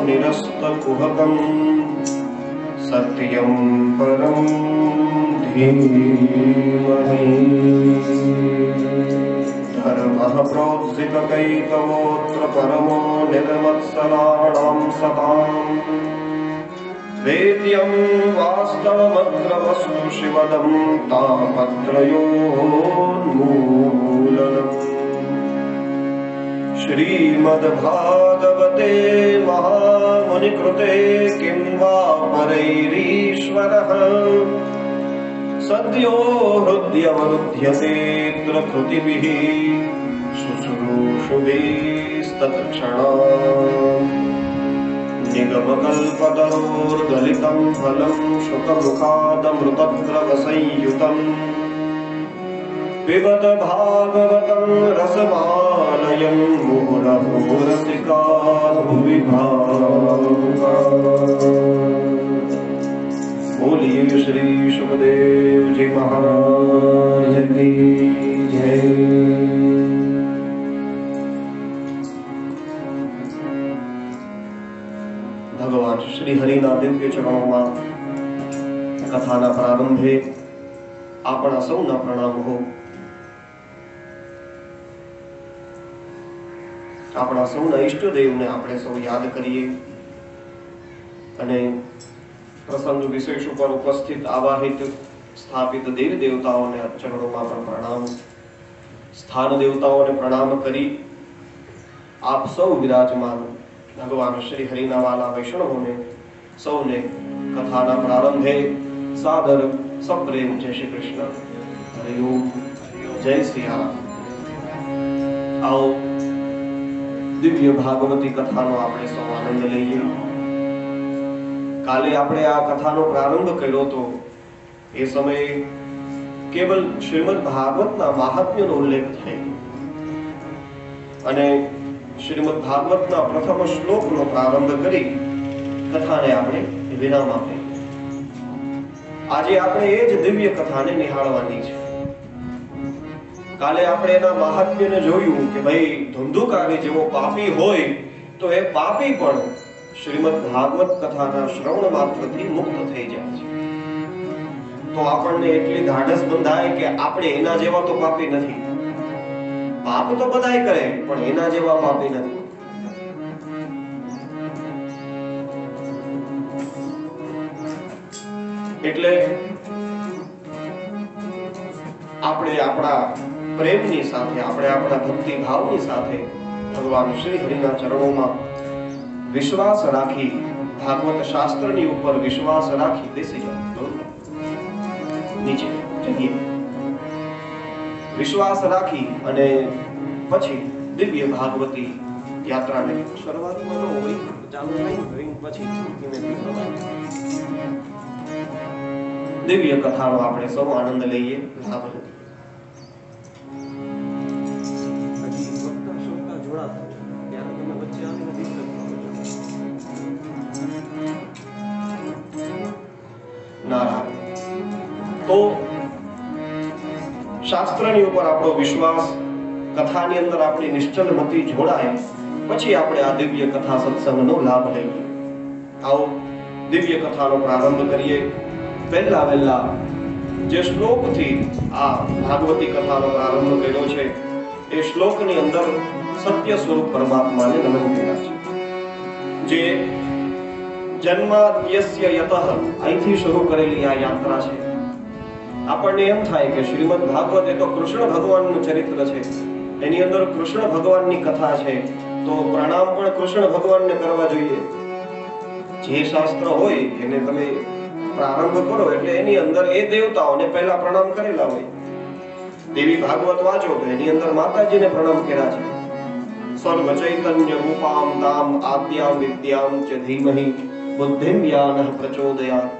निरस्तकुहकं सत्यं परं धीमहि धर्मः प्रोत्सितकैतवोऽत्र परमो निर्मत्सराणां सताम् वेद्यं वास्तवमत्र वस्तु शिवदं तापत्रयोन्मूलनम् श्रीमद्भागवते महामुनिकृते किं वा परैरीश्वरः सद्यो हृद्यवरुध्यतेऽत्र कृतिभिः शुश्रूषुभिस्तत्क्षणात् निगमकल्पतरोर्गलितं फलं शुकमुखादमृतद्रवसंयुतम् पिबत भागवतं रसमालयं मुहुरहो रसिका भुवि भावुका। बोलिए श्री सुखदेव जी महाराज की जय। भगवान श्री हरिना दिव्य चरणों कथाना प्रारंभे आपणा सौना प्रणाम हो। આપણા સૌના ઈષ્ટદેવને આપણે સૌ યાદ કરીએ અને પ્રસંગ વિશેષ ઉપર ઉપસ્થિત આવાહિત સ્થાપિત દેવી દેવતાઓને ચરણોમાં પણ પ્રણામ, સ્થાન દેવતાઓને પ્રણામ કરી આપ સૌ વિરાજમાન ભગવાન શ્રી હરિના વાલા વૈષ્ણવોને સૌને કથાના પ્રારંભે સાદર સપ્રેમ જય શ્રી કૃષ્ણ, હરિ ઓમ, જય શ્રી રામ। आओ दिव्य भागवती कथानो आपणे सौ आनंद लईए। काले आपणे आ कथानो प्रारंभ कर्यो तो ए समय केवल श्रीमद् भागवतना महात्म्यनो उल्लेख थयो अने श्रीमद् भागवतना प्रथम श्लोकनो प्रारंभ करी कथाने आपणे विराम आप्यो। आजे आपणे ए ज दिव्य कथाने निहाळवानी छे। काले आपणे एना महात्म्यने जोयुं के भाई धुंधुकारी जेवो पापी होय तो ए पापी पण श्रीमद् भागवत कथाना श्रवण मात्रथी मुक्त थई जाय छे। तो आपणने એટલી ધાડસ બંધાય કે આપણે એના જેવા તો પાપી નથી। પાપ તો બધાય કરે પણ એના જેવા પાપી નથી। એટલે આપણે આપણા પ્રેમની સાથે આપણે આપણા ભક્તિ ભાવની સાથે ભગવાન શ્રી હરિના ચરણોમાં વિશ્વાસ રાખી ભાગવત શાસ્ત્રની ઉપર વિશ્વાસ રાખી બેસી જાઓ। નીચે જઈએ, વિશ્વાસ રાખી અને પછી દિવ્ય ભાગવતી યાત્રાને શરૂઆતમાં ન હોય ચાલુ નહીં પછી દિવ્ય કથાનો આપણે સૌ આનંદ લઈએ, લાભ લઈએ। तो शास्त्रनी ઉપર આપણો વિશ્વાસ, કથાની અંદર આપણી નિશ્ચલ મતિ જોડાય પછી આપણે આ દિવ્ય કથા સત્સંગનો લાભ લઈએ। આવો દિવ્ય કથાનો પ્રારંભ કરીએ। પહેલા વહેલા જે શ્લોકથી આ ભાગવતી કથાનો પ્રારંભ કર્યો છે એ શ્લોકની અંદર સત્ય સ્વરૂપ પરમાત્માને નમન કર્યા છે। જે જન્માદ્યસ્ય યતઃ અહીંથી શરૂ કરેલી આ યાત્રા છે। આપણને એમ થાય કે શ્રીમદ્ ભાગવત એ તો કૃષ્ણ ભગવાનનું ચરિત્ર છે, એની અંદર કૃષ્ણ ભગવાનની કથા છે, તો પ્રણામ પણ કૃષ્ણ ભગવાનને કરવા જોઈએ। જે શાસ્ત્ર હોય એને તમે પ્રારંભ કરો એટલે એની અંદર એ દેવતાઓને પહેલા પ્રણામ કરેલા હોય। દેવી ભાગવત વાંચો તો એની અંદર માતાજીને પ્રણામ કર્યા છે। સર્વ ચૈતન્ય રૂપામ તામ આદ્યામ વિદ્યામ ચ ધીમહિ बुद्धिम यानः प्रचोदयात्।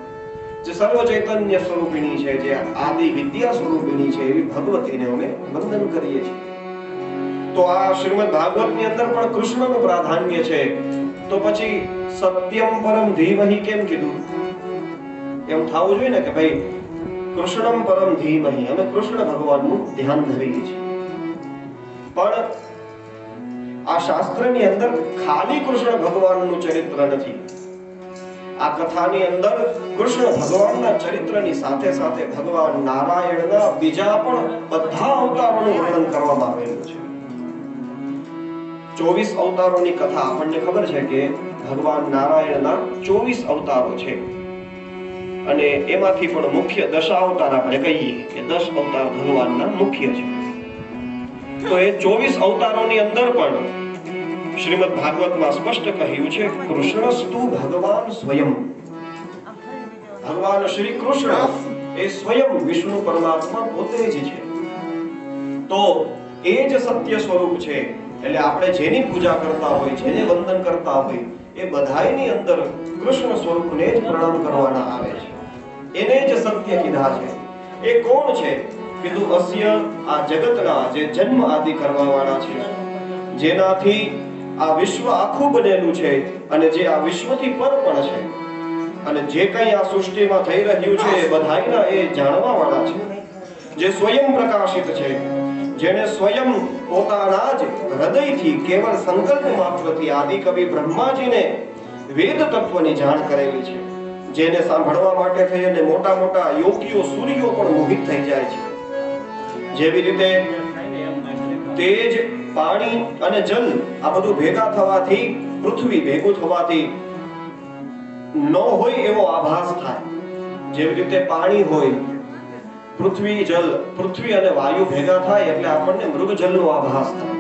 જે સર્વ ચૈતન્ય સ્વરૂપિણી છે, જે આદિ વિદ્યા સ્વરૂપિણી છે એવી ભગવતીને અમે વંદન કરીએ છીએ। તો આ શ્રીમદ ભાગવતની અંદર પણ કૃષ્ણનું પ્રાધાન્ય છે, તો પછી સત્યમ પરમ ધીમહિ કેમ કીધું? એમ થવું જોઈએ ને કે ભાઈ કૃષ્ણમ પરમ ધીમહિ, અમે કૃષ્ણ ભગવાનનું ધ્યાન ધરીએ છીએ। પણ આ શાસ્ત્રની અંદર ખાલી કૃષ્ણ ભગવાનનું ચરિત્ર નથી. આ કથાની અંદર કૃષ્ણ ભગવાનના ચરિત્રની સાથે સાથે ભગવાન નારાયણના બીજા પણ બધા અવતારોનું વર્ણન કરવામાં આવેલું છે. 24 અવતારોની કથા આપણને ખબર છે કે ભગવાન નારાયણના 24 અવતારો છે અને એમાંથી પણ મુખ્ય દશાવતાર આપણે કહીએ કે 10 અવતાર ભગવાનના મુખ્ય છે. તો એ 24 અવતારોની અંદર પણ શ્રીમદ ભાગવતમાં સ્પષ્ટ કહ્યું છે કૃષ્ણસ્તુ ભગવાન સ્વયં. ભગવાન શ્રી કૃષ્ણ એ સ્વયં વિષ્ણુ પરમાત્મા પોતે જ છે. તો એ જ સત્ય સ્વરૂપ છે. એટલે આપણે જેની પૂજા કરતા હોય, જેને વંદન કરતા હોય, એ બધાયની અંદર કૃષ્ણ સ્વરૂપને જ પ્રણામ કરવાના આવે છે. એને જ સત્ય કીધા છે. એ કોણ છે? કીધું અસ્ય આ જગતના જે જન્મ આદિ કરવા વાળા છે, જેનાથી આ વિશ્વ આખું બનેલું છે અને જે આ વિશ્વથી પર પણ છે અને જે કંઈ આ સૃષ્ટિમાં થઈ રહ્યું છે એ બધાયના એ જાણવા વાળા છે. જે સ્વયં પ્રકાશિત છે, જેને સ્વયં પોતાના જ હૃદયથી કેવળ સંકલ્પ માત્રથી આદિ કવિ બ્રહ્માજીને વેદ તત્વની જાણ કરેલી છે, જેને સાંભળવા માટે થઈ અને મોટા મોટા યોગીઓ સૂર્યો પણ મોહિત થઈ જાય છે. જેવી રીતે તેજ, પાણી અને જલ આ બધું ભેગા થવાથી, પૃથ્વી ભેગું થવાથી ન હોય એવો આભાસ થાય. જેવી રીતે પાણી હોય, પૃથ્વી, જલ, પૃથ્વી અને વાયુ ભેગા થાય એટલે આપણને મૃગજલનો આભાસ થાય.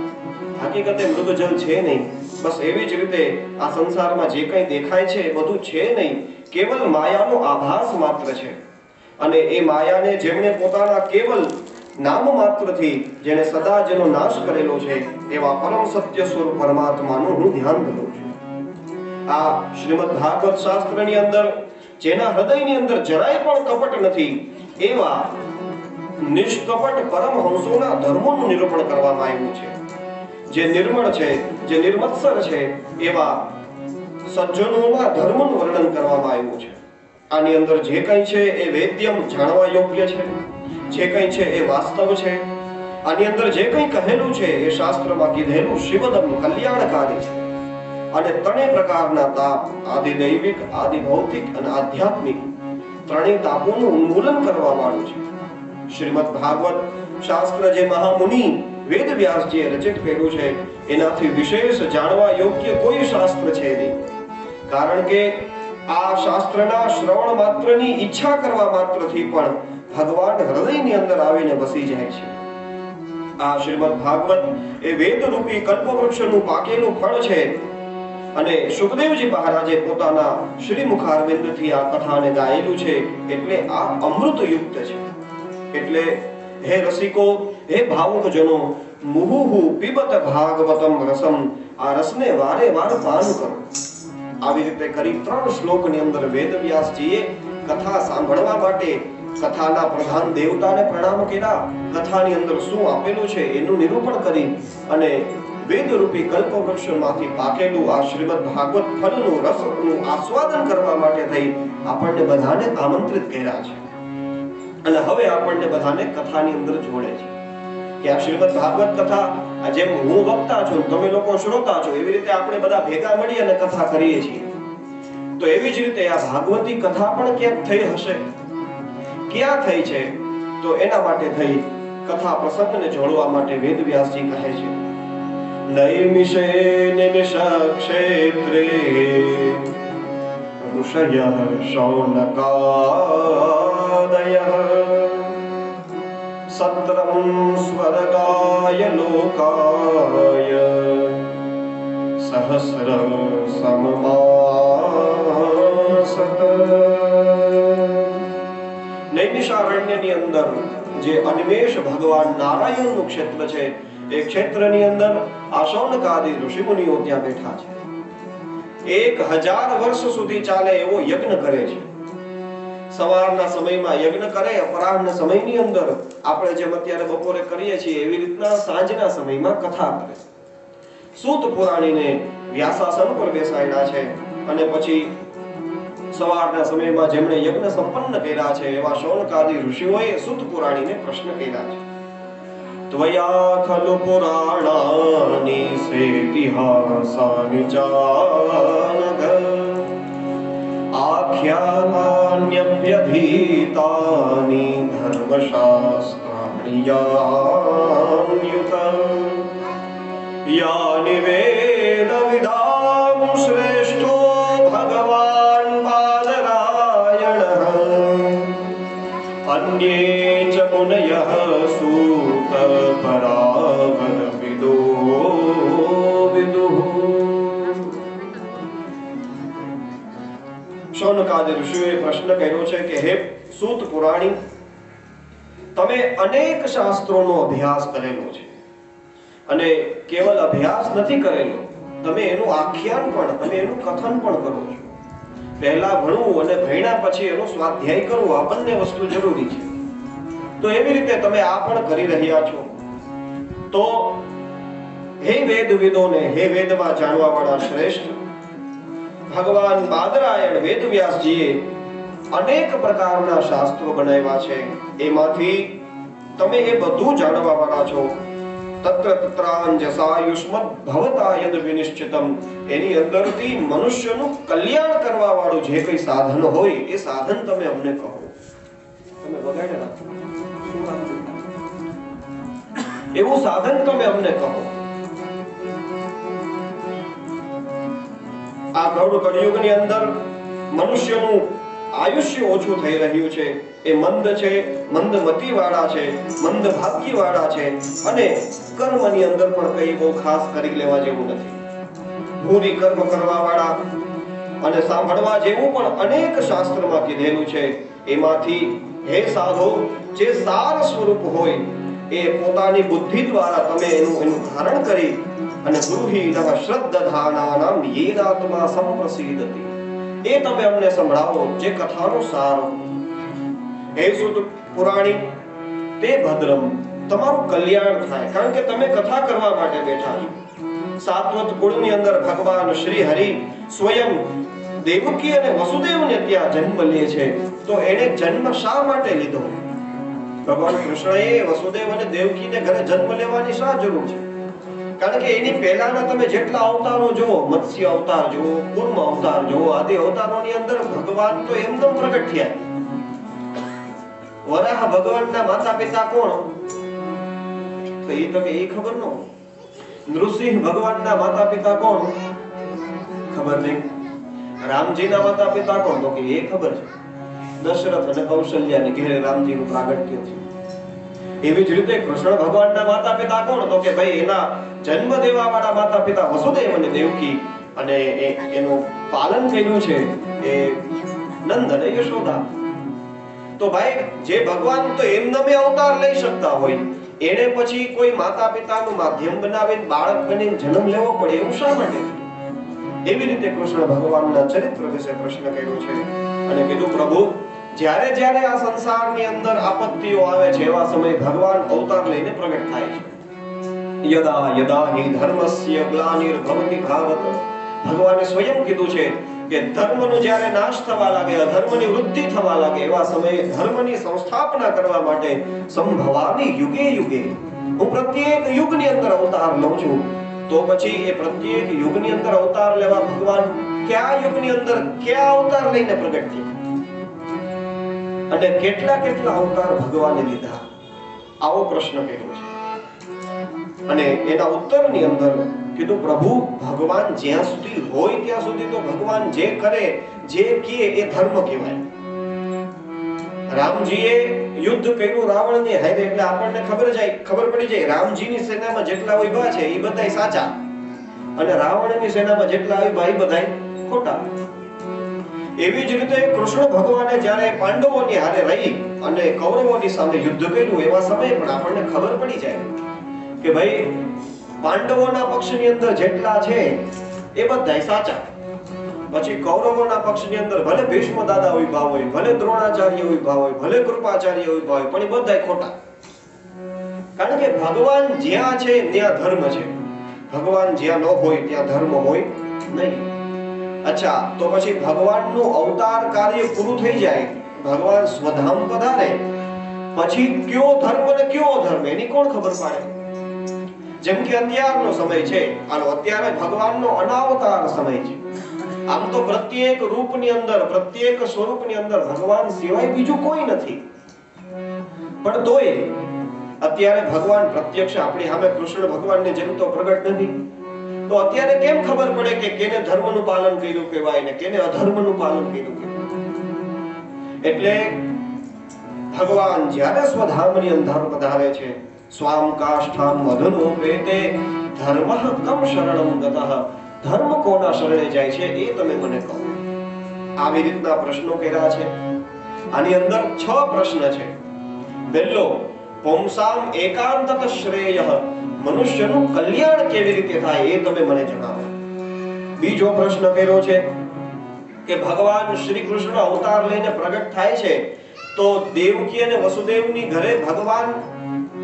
હકીકતે મૃગજલ છે નહીં. બસ એવી જ રીતે આ સંસારમાં જે કંઈ દેખાય છે એ બધું છે નહીં, કેવલ માયાનો આભાસ માત્ર છે. અને એ માયાને જેમણે પોતાના કેવલ નામ માત્રથી જેને સદા જેનો નાશ કરેલો છે એવા પરમ સત્ય સ્વરૂપ પરમાત્માનું હું ધ્યાન કરું છું. આ શ્રીમદ ભાગવત શાસ્ત્રની અંદર જેના હૃદયની અંદર જરાય પણ કપટ નથી એવા નિષ્કપટ પરમહંસોના ધર્મોનું નિરૂપણ કરવામાં આવ્યું છે. જે નિર્મળ છે, જે નિર્મત્સર છે એવા સજ્જનોના ધર્મનું વર્ણન કરવામાં આવ્યું છે. આની અંદર જે કંઈ છે એ વેદ્યમ જાણવા યોગ્ય છે, જે કંઈ છે એ વાસ્તવ છે. આની અંદર જે કંઈ કહેલું છે એ શાસ્ત્રમાં કીધેલું શિવદમ કલ્યાણકારી છે. અને ત્રણેય પ્રકારના તાપ, આદિ દૈવિક, આદિ ભૌતિક અને આધ્યાત્મિક, ત્રણેય તાપોનું ઉન્મૂલન કરવા વાળું છે. શ્રીમદ ભાગવત શાસ્ત્ર જે મહામુનિ વેદ વ્યાસજીએ રચિત કર્યું છે એનાથી વિશેષ જાણવા યોગ્ય કોઈ શાસ્ત્ર છે નહીં. કારણ કે આ શાસ્ત્રના શ્રવણ માત્રની ઈચ્છા કરવા માત્રથી પણ ભગવાન હૃદયની અંદર આવીને વસી જાય છે. આ શ્રીમદ ભાગવત એ વેદ રૂપી કલ્પવૃક્ષનું પાકેલું ફળ છે. અને સુખદેવજી મહારાજે પોતાના શ્રી મુખારવિંદથી આ કથાને ગાયેલું છે એટલે આ અમૃત યુક્ત છે. એટલે હે રસિકો, હે ભાવુકજનો, મુહુહુ પીબત ભાગવતમ રસમ, આ રસને વારે વાર પાન કરો. આવી રીતે કરી 3 શ્લોકની અંદર વેદવ્યાસજીએ કથા સાંભળવા માટે કથાના પ્રધાન દેવતાને પ્રણામ કર્યા. કથાની અંદર શું આપેલું છે એનું નિરૂપણ કરી અને વેદ રૂપી કલ્પવૃક્ષમાંથી પાકેલું આ શ્રીમદ ભાગવત ફળનું રસનું આસ્વાદન કરવા માટે થઈ આપણને બધાને આમંત્રિત કર્યા છે. અને હવે આપણને બધાને કથાની અંદર જોડે છે કે આ શ્રીમદ ભાગવત કથા, જેમ હું વક્તા છું, તમે લોકો શ્રોતા છો, એવી રીતે આપણે બધા ભેગા મળી અને કથા કરીએ છીએ. તો એવી જ રીતે આ ભાગવતી કથા પણ ક્યાંક થઈ હશે. ક્યાં થઈ છે? તો એના માટે થઈ કથા પ્રસંગને જોડવા માટે વેદવ્યાસજી કહે છે નૈમિષે નિમિષ ક્ષેત્રે ઋષયઃ શૌનકાદયઃ સત્રં સ્વર્ગાય લોકાય સહસ્ર સમમાસત. નૈમિષારણ્યની અંદર જે અનિમેષ ભગવાન નારાયણનું ક્ષેત્ર છે એ ક્ષેત્રની અંદર આશૌનકાદી ઋષિમુનિઓ ત્યાં બેઠા છે. 1000 વર્ષ સુધી ચાલે એવો યજ્ઞ કરે છે. સવારના સમયમાં યજ્ઞ કરે, અપરાહ્ન સમયની અંદર આપણે જેમ અત્યારે બપોરે કરીએ છીએ એવી રીતના સાંજના સમયમાં કથા કરે. સૂત પુરાણીને વ્યાસાસન પર બેસાડ્યા છે અને પછી સવારના સમયમાં જેમણે યજ્ઞ સંપન્ન કર્યા છે એવા શૌનકાદી ઋષિઓએ સૂત પુરાણીને પ્રશ્ન કર્યા છે. ત્વયા ખલુ પુરાણાની સેતિહાસાનિ ચાનઘ આખ્યાનાન્યભ્યધીતાનિ ધર્મશાસ્ત્રાણિ યાન્યુત યાનિ વેદ વિદામ શ્રેષ્ઠો ભગવાન બાદરાયણઃ અન્યે ચ મુનયઃ સૂત પરાવર વિદો વિદુઃ. શૌનકાદિ ઋષિઓએ પ્રશ્ન કર્યો છે કે હે સૂત પુરાણી, તમે અનેક શાસ્ત્રોનો અભ્યાસ કરેલો છે અને કેવલ અભ્યાસ નથી કરેલો, તમે એનું આખ્યાન પણ, તમે એનું કથન પણ કરો છો. પહેલા ભણવું અને ભણ્યા પછી એનો સ્વાધ્યાય કરવો, આ બંને વસ્તુ જરૂરી છે. તો એવી રીતે તમે આ પણ કરી રહ્યા છો. તો હે વેદવિદોને, હે વેદમાં જાણવા વાળા શ્રેષ્ઠ, ભગવાન બાદરાયણ વેદવ્યાસજીએ અનેક પ્રકારના શાસ્ત્રો બનાવ્યા છે. એમાંથી તમે એ બધું જાણવા વાળા છો. તત્ર તત્રાંજસાયુષ્મદ ભવતા યદ વિનિશ્ચિતમ, એની અંદરથી મનુષ્યનું કલ્યાણ કરવા વાળું જે કઈ સાધન હોય એ સાધન તમે અમને કહો. તમે વગાડે રાખો, એવું સાધન તમે અમને કહો. આ પ્રૌઢ કળિયુગની અંદર મનુષ્યનું આયુષ્ય ઓછું થઈ રહ્યું છે. એ મંદ છે, મંદમતી વાળા છે, મંદ ભાગ્ય વાળા છે અને કર્મની અંદર પણ કઈ બહુ ખાસ કરી લેવા જેવું નથી. ભૂરી કર્મ કરવા વાળા અને સાંભળવા જેવું પણ અનેક શાસ્ત્રમાં કીધેલું છે. એમાંથી હે સાધુ, જે સાર સ્વરૂપ હોય એ પોતાની બુદ્ધિ દ્વારા તમે એનું ધારણ કરી અને ગૃહીનઃ શ્રદ્ધાનાનામ યેનાત્મા સંપ્રસિદ્ધતિ, એ તમે અમને સંભળાવો જે કથાનો સાર. હે સુત પુરાણી, તે ભદ્રમ, તમારું કલ્યાણ થાય, કારણ કે તમે કથા કરવા માટે બેઠા છો. સાત્વત કુળની અંદર ભગવાન શ્રી હરિ સ્વયં દેવકી અને વસુદેવને ત્યાં જન્મ લે છે. તો એને જન્મ શા માટે લીધો? ભગવાન કૃષ્ણએ વસુદેવ અને દેવકીને ઘરે જન્મ લેવાની શા જરૂર છે? કારણ કે એની પહેલાના તમે જેટલા અવતારો જુઓ, મત્સ્ય અવતાર જુઓ, કૂર્મ અવતાર જુઓ, આદિ અવતારોની અંદર ભગવાન તો એમદમ પ્રગટ થયા. વરાહ ભગવાનના માતા પિતા કોણ? તો એ તમે એ ખબર ન. નૃસિંહ ભગવાનના માતા પિતા કોણ? ખબર નહીં. રામજીના માતા પિતા કોણ? તો કે એ ખબર છે. દશરથ અને કૌશલ્યાને ઘેરે રામજીનું પ્રાગટ્ય છે. એવી જ રીતે કૃષ્ણ ભગવાનના માતા પિતા કોણ? તો કે ભાઈ એના જન્મ દેવા વાળા માતા પિતા વસુદેવ અને દેવકી, અને એનું પાલન કર્યું છે એ નંદ અને યશોદા. તો ભાઈ જે ભગવાન તો એમનામે અવતાર લઈ શકતા હોય, એને પછી કોઈ માતા પિતાનું માધ્યમ બનાવીને બાળક બનીને જન્મ લેવો પડે, એવું શા માટે? એવી રીતે કૃષ્ણ ભગવાનના ચરિત્ર વિશે પ્રશ્ન કર્યો છે અને કીધું, પ્રભુ, જ્યારે જ્યારે આ સંસારની અંદર આપત્તિઓ આવે છે એવા સમયે ભગવાન અવતાર લઈને પ્રગટ થાય છે. યદા યદા હિ ધર્મસ્ય ગ્લાનિર્ભવતિ ભારત, ભગવાને સ્વયં કીધું છે કે ધર્મનો જ્યારે નાશ થવા લાગે, અધર્મની વૃદ્ધિ થવા લાગે, એવા સમયે ધર્મની સંસ્થાપના કરવા માટે સંભવામિ યુગે યુગે, હું પ્રત્યેક યુગની અંદર અવતાર લઉં છું. તો પછી એ પ્રત્યેક યુગની અંદર અવતાર લેવા ભગવાન કયા યુગની અંદર કયા અવતાર લઈને પ્રગટ થયા અને કેટલા કેટલા અવતાર ભગવાને લીધા, આવો પ્રશ્ન કર્યો છે. અને એના ઉત્તરની અંદર કીધું, પ્રભુ, ભગવાન જ્યાં સુધી હોય ત્યાં સુધી તો ભગવાન જે કરે, જે કહે એ ધર્મ કહેવાય. રામજીએ યુદ્ધ કર્યું રાવણની હારે, એટલે આપણને ખબર પડી જાય રામજીની સેનામાં જેટલા ઉભા છે એ બધા સાચા અને રાવણની સેનામાં જેટલા ઉભા એ બધા ખોટા. એવી જ રીતે કૃષ્ણ ભગવાને જ્યારે પાંડવોની હારે રહી અને કૌરવોની સામે યુદ્ધ કર્યું, એવા સમયે પણ આપણને ખબર પડી જાય કે ભાઈ પાંડવોના પક્ષની અંદર જેટલા છે એ બધા સાચા. પછી કૌરવોના પક્ષની અંદર ભલે ભીષ્મ દાદા ઉભા હોય, ભલે દ્રોણાચાર્ય ઉભા હોય, ભલે કૃપાચાર્ય ઉભા હોય, પણ એ બધા ખોટા. કારણ કે ભગવાન જ્યાં છે ત્યાં ધર્મ છે, ભગવાન જ્યાં ન હોય ત્યાં ધર્મ હોય નહીં. અચ્છા, તો પછી ભગવાનનું અવતાર કાર્ય પૂરું થઈ જાય, ભગવાન સ્વધામ પધારે, પછી કયો ધર્મ અને કયો અધર્મ એની કોણ ખબર પાડે? જેમ કે અત્યારનો સમય છે, અત્યારે ભગવાનનો અનાવતાર સમય છે. આમ તો પ્રત્યેક રૂપની અંદર, પ્રત્યેક સ્વરૂપની અંદર ભગવાન સિવાય બીજું કોઈ નથી. પણ તોય અત્યારે ભગવાન પ્રત્યક્ષ આપણી સામે કૃષ્ણ ભગવાનની જેમ તો પ્રગટ નથી. તો અત્યારે કેમ ખબર પડે કે કેને ધર્મનું પાલન કર્યું કહેવાય ને કેને અધર્મનું પાલન કર્યું કહેવાય? એટલે ભગવાન જ્યારે સ્વધામની અંદર પધારે છે, સ્વામ કાષ્ઠામ મધુનોપેતે ધર્મઃ કમ શરણં ગતઃ, ધર્મ કોના શરણે જાય છે એ તમે મને કહો. આવી રીતના પ્રશ્નો કર્યા છે. આની અંદર 6 પ્રશ્ન છે. પહેલો, પુંસામ એકાંતત શ્રેયઃ, મનુષ્યનું કલ્યાણ કેવી રીતે થાય એ તમે મને જણાવો. બીજો પ્રશ્ન કર્યો છે કે ભગવાન શ્રી કૃષ્ણ અવતાર લઈને પ્રગટ થાય છે તો દેવકી અને વસુદેવની ઘરે ભગવાન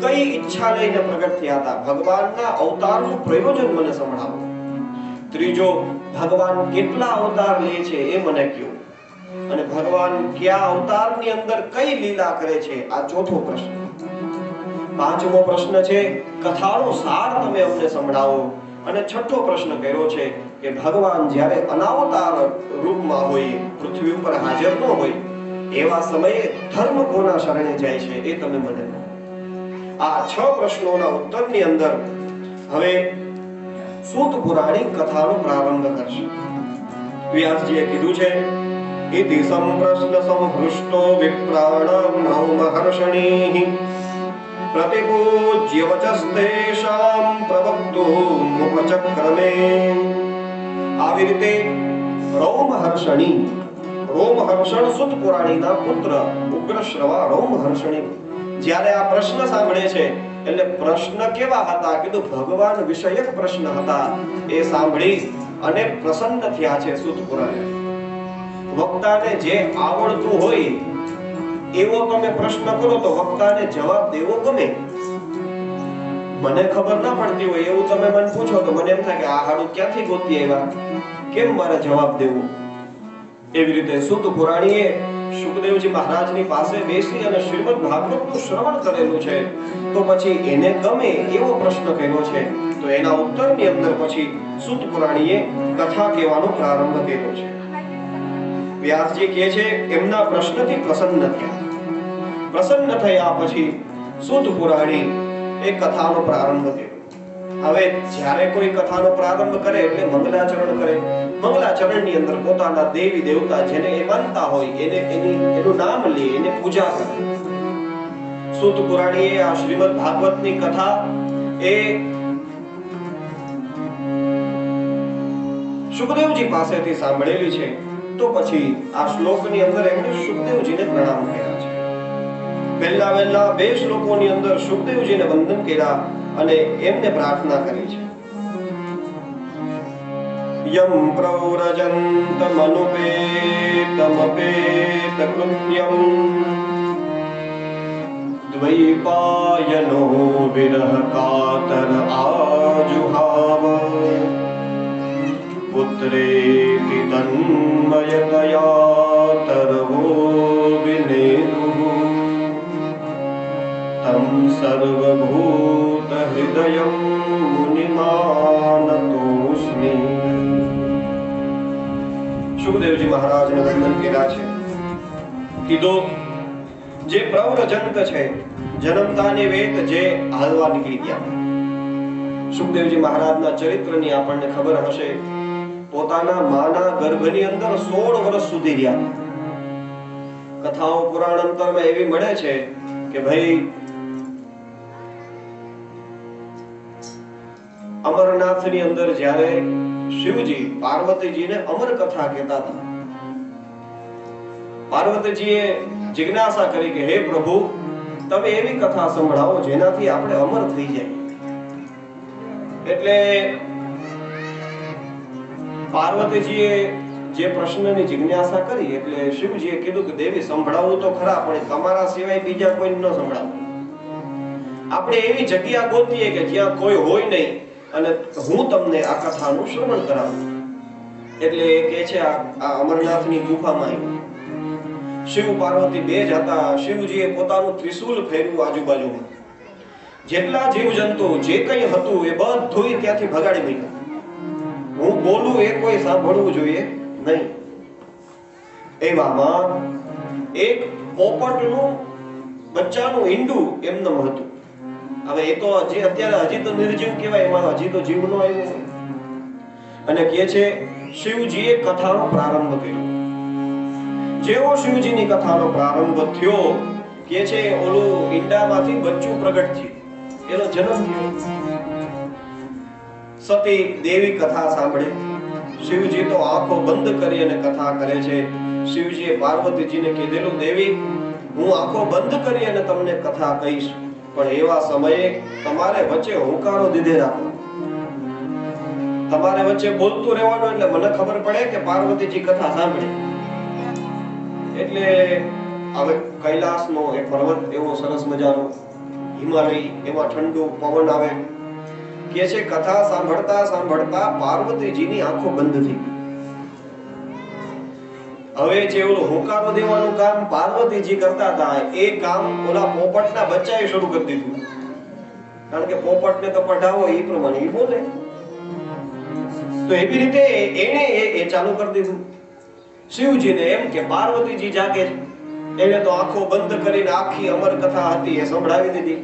કઈ ઈચ્છા લઈને પ્રગટ થયા હતા? ભગવાનના અવતારનું પ્રયોજન મને સંભળાવો. ત્રીજો, ભગવાન કેટલા અવતાર લે છે એ મને કહો. અને ભગવાન કયા અવતારની અંદર કઈ લીલા કરે છે? આ ચોથો પ્રશ્ન. પાંચમો પ્રશ્ન છે કથાનો સાર તમે અમને સંભળાવો. અને છઠ્ઠો પ્રશ્ન કર્યો છે કે ભગવાન જ્યારે અનાવતાર રૂપમાં હોય, પૃથ્વી ઉપર હાજર ન હોય, એવા સમયે ધર્મ કોના શરણે જાય છે એ તમે મને કહો. આ 6 પ્રશ્નોના ઉત્તરની અંદર હવે સૂત પુરાણિક કથાનો પ્રારંભ કરશે. વ્યાસજીએ કીધું છે ઇતિ સંપ્રશ્ન સંહૃષ્ટો વિપ્રાણ મહર્ષણીઃ પ્રતિપૂજ્ય વચસ્તેષાં પ્રવક્તુમુપચક્રમે. આવી રીતે રોમહર્ષણ સૂત પુરાણીના પુત્ર ઉગ્રશ્રવા રોમહર્ષણી જ્યારે આ પ્રશ્ન સાંભળે છે, એટલે પ્રશ્ન કેવા હતા? કીધું ભગવાન વિષયક પ્રશ્ન હતા. એ સાંભળી અને પ્રસન્ન થયા છે સૂત પુરાણી. વક્તાને જે આવડતું હોય એવો તમે પ્રશ્ન કરો તો વક્તાને જવાબ દેવો ગમે. મને ખબર ના પડતી હોય એવું તમે મને પૂછો તો મને એમ થાય કે આ હાડું ક્યાંથી ગોતી આવ્યા, કેમ મારે જવાબ દેવો? એવી રીતે સૂત પુરાણીએ સુખદેવજી મહારાજની પાસે બેસી અને શ્રીમદ ભાગવતનું શ્રવણ કરેલું છે, તો પછી એને ગમે એવો પ્રશ્ન કર્યો છે. તો એના ઉત્તરની અંદર પછી સૂત પુરાણીએ કથા કહેવાનો પ્રારંભ કર્યો છે. વ્યાસજી કહે છે એમના પ્રશ્નથી પ્રસન્ન થયા. પ્રસન્ન થયા પછી સૂત પુરાણી એ કથાનો પ્રારંભ કર્યો. હવે જ્યારે કોઈ કથાનો પ્રારંભ કરે એટલે મંગલાચરણ કરે. મંગલાચરણની અંદર પોતાના દેવી દેવતા જેને એ માનતા હોય એનું નામ લે, એને પૂજા કરે. સૂત પુરાણીએ આ શ્રીમદ ભાગવતની કથા એ સુખદેવજી પાસેથી સાંભળેલી છે. તો પછી આ શ્લોકની અંદર એમણે સુખદેવજીને પ્રણામ કર્યા છે. પહેલા 2 શ્લોકોની અંદર સુખદેવજીને વંદન કર્યા અને એમને પ્રાર્થના કરી છે. યમ પ્રવ્રજन्तમનુપેતમપેત કૃત્યમ દ્વૈપાયનો વિરહ કાતર આજુહાવ પુત્રેતિ તન્મયતયા તરવો વિનેદુઃ તમ સર્વભૂત હૃદયં મુનિમાનતોસ્મિ. સુખદેવજી મહારાજને વંદન કર્યા છે. કીધું જે પ્રવ્રજંત છે, જન્મતાને વેત જે હાલવા નીકળી ગયા. સુખદેવજી મહારાજના ચરિત્રની આપણને ખબર હશે. પોતાના માના ગર્ભની અંદર 16 વર્ષ સુધી રહ્યા. કથાઓ પુરાણ અંતરમાં એવી મળે છે કે ભાઈ અમરનાથની અંદર જ્યારે શિવજી પાર્વતીજીને અમર કથા કહેતા હતા, પાર્વતીજીએ જિજ્ઞાસા કરી કે હે પ્રભુ, તમે એવી કથા સંભળાવો જેનાથી આપણે અમર થઈ જાય. એટલે પાર્વતીજીએ જે પ્રશ્નની જિજ્ઞાસા કરી એટલે શિવજીએ કીધું કે દેવી સંભળાવું તો ખરા, પણ તમારા સિવાય બીજા કોઈ ન સંભળાવો. આપણે એવી જગ્યા ગોતીએ કે જ્યાં કોઈ હોય નહીં અને હું તમને આ કથાનું શ્રવણ કરાવું. એટલે એ કહે છે આ અમરનાથની ગુફામાં આવ્યું. શિવ પાર્વતી બે જ હતા. શિવજીએ પોતાનું ત્રિશૂલ ફેરવ્યું આજુબાજુમાં. જેટલા જીવજંતુ જે કંઈ હતું એ બધું ત્યાંથી ભગાડી મૂક્યા. હું બોલું એ કોઈ સાંભળવું જોઈએ નહીં. એવામાં એક પોપટનું બચ્ચાનું ઈંડું એમનેમ હતું. હવે એ તો અત્યારે હજી તો નિર્જીવ કહેવાય, એમાં હજી તો જીવ ન આવ્યો. અને કહે છે શિવજીએ કથાનો પ્રારંભ કર્યો. જેવો શિવજીની કથાનો પ્રારંભ થયો, કહે છે ઓલું ઈંડામાંથી બચ્ચું પ્રગટ થયું, એનો જન્મ થયો. સતી દેવી કથા સાંભળે. શિવજી તો આંખો બંધ કરી અને કથા કરે છે. શિવજીએ પાર્વતીજીને કીધેલું, દેવી હું આંખો બંધ કરી અને તમને કથા કહીશ, પણ એવા સમયે તમારે વચ્ચે હુંકારો દીધે રાખો. તમારે વચ્ચે બોલતું રહેવાનું, એટલે મને ખબર પડે કે પાર્વતીજી કથા સાંભળે. એટલે હવે કૈલાસનો એક પર્વત એવો સરસ મજાનો હિમાલય, એમાં ઠંડુ પવન આવે. કે છે કથા સાંભળતા સાંભળતા પાર્વતીજીની આંખો બંધ થઈ. હવે જે ઓલું હુંકારો દેવાનું કામ પાર્વતીજી કરતા હતા, એ કામ ઓલા પોપટના બચ્ચાએ શરૂ કરી દીધું. કારણ કે પોપટને તો પઢાવો એ પ્રમાણે એ બોલે, તો એવી રીતે એને એ ચાલુ કરી દીધું. શિવજીને એમ કે પાર્વતીજી જાગે છે, એને તો આંખો બંધ કરીને આખી અમર કથા હતી એ સંભળાવી દીધી.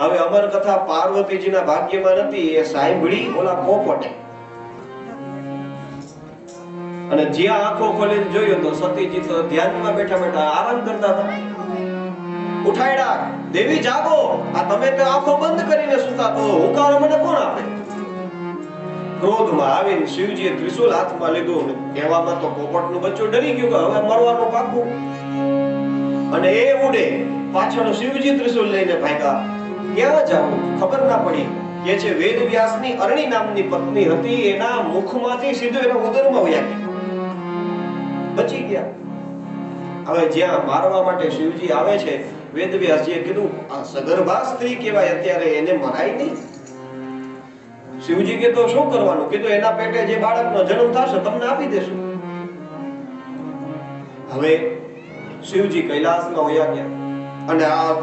હવે અમર કથા પાર્વતીજીના ભાગ્યમાં નથી, એ સાંભળી ઓલા પોપટે. અને જ્યાં આંખો ખોલીને જોયું તો સતીજી તો ધ્યાનમાં બેઠા બેઠા આરામ કરતા હતા. ઉઠાડ્યા, દેવી જાગો, આ તમે તો આંખો બંધ કરીને સૂતા, તો હુંકારો મને કોણ આપે? ક્રોધમાં આવીને શિવજીએ ત્રિશૂલ હાથમાં લીધું. એવામાં તો પોપટનું બચ્ચું ડરી ગયું કે હવે મરવાનું પાકું. અને એ ઉડે પાછળ શિવજી ત્રિશૂલ લઈને ભાગ્યા. ક્યાં જાવું ખબર ના પડી. કે છે વેદવ્યાસની અરણી નામની પત્ની હતી, એના મુખમાંથી સીધું એના ઉદરમાં વયા ગયા, બચી ગયા. હવે જ્યાં મારવા માટે શિવજી આવે છે, વેદવ્યાસજીએ કીધું આ સગર્ભા સ્ત્રી કહેવાય, અત્યારે એને મરાય નહીં. શિવજી કે તો શું કરવાનું? કીધું એના પેટે જે બાળકનો જન્મ થશે તમને આપી દેશું. હવે શિવજી કૈલાસમાં વયા ગયા. અને આ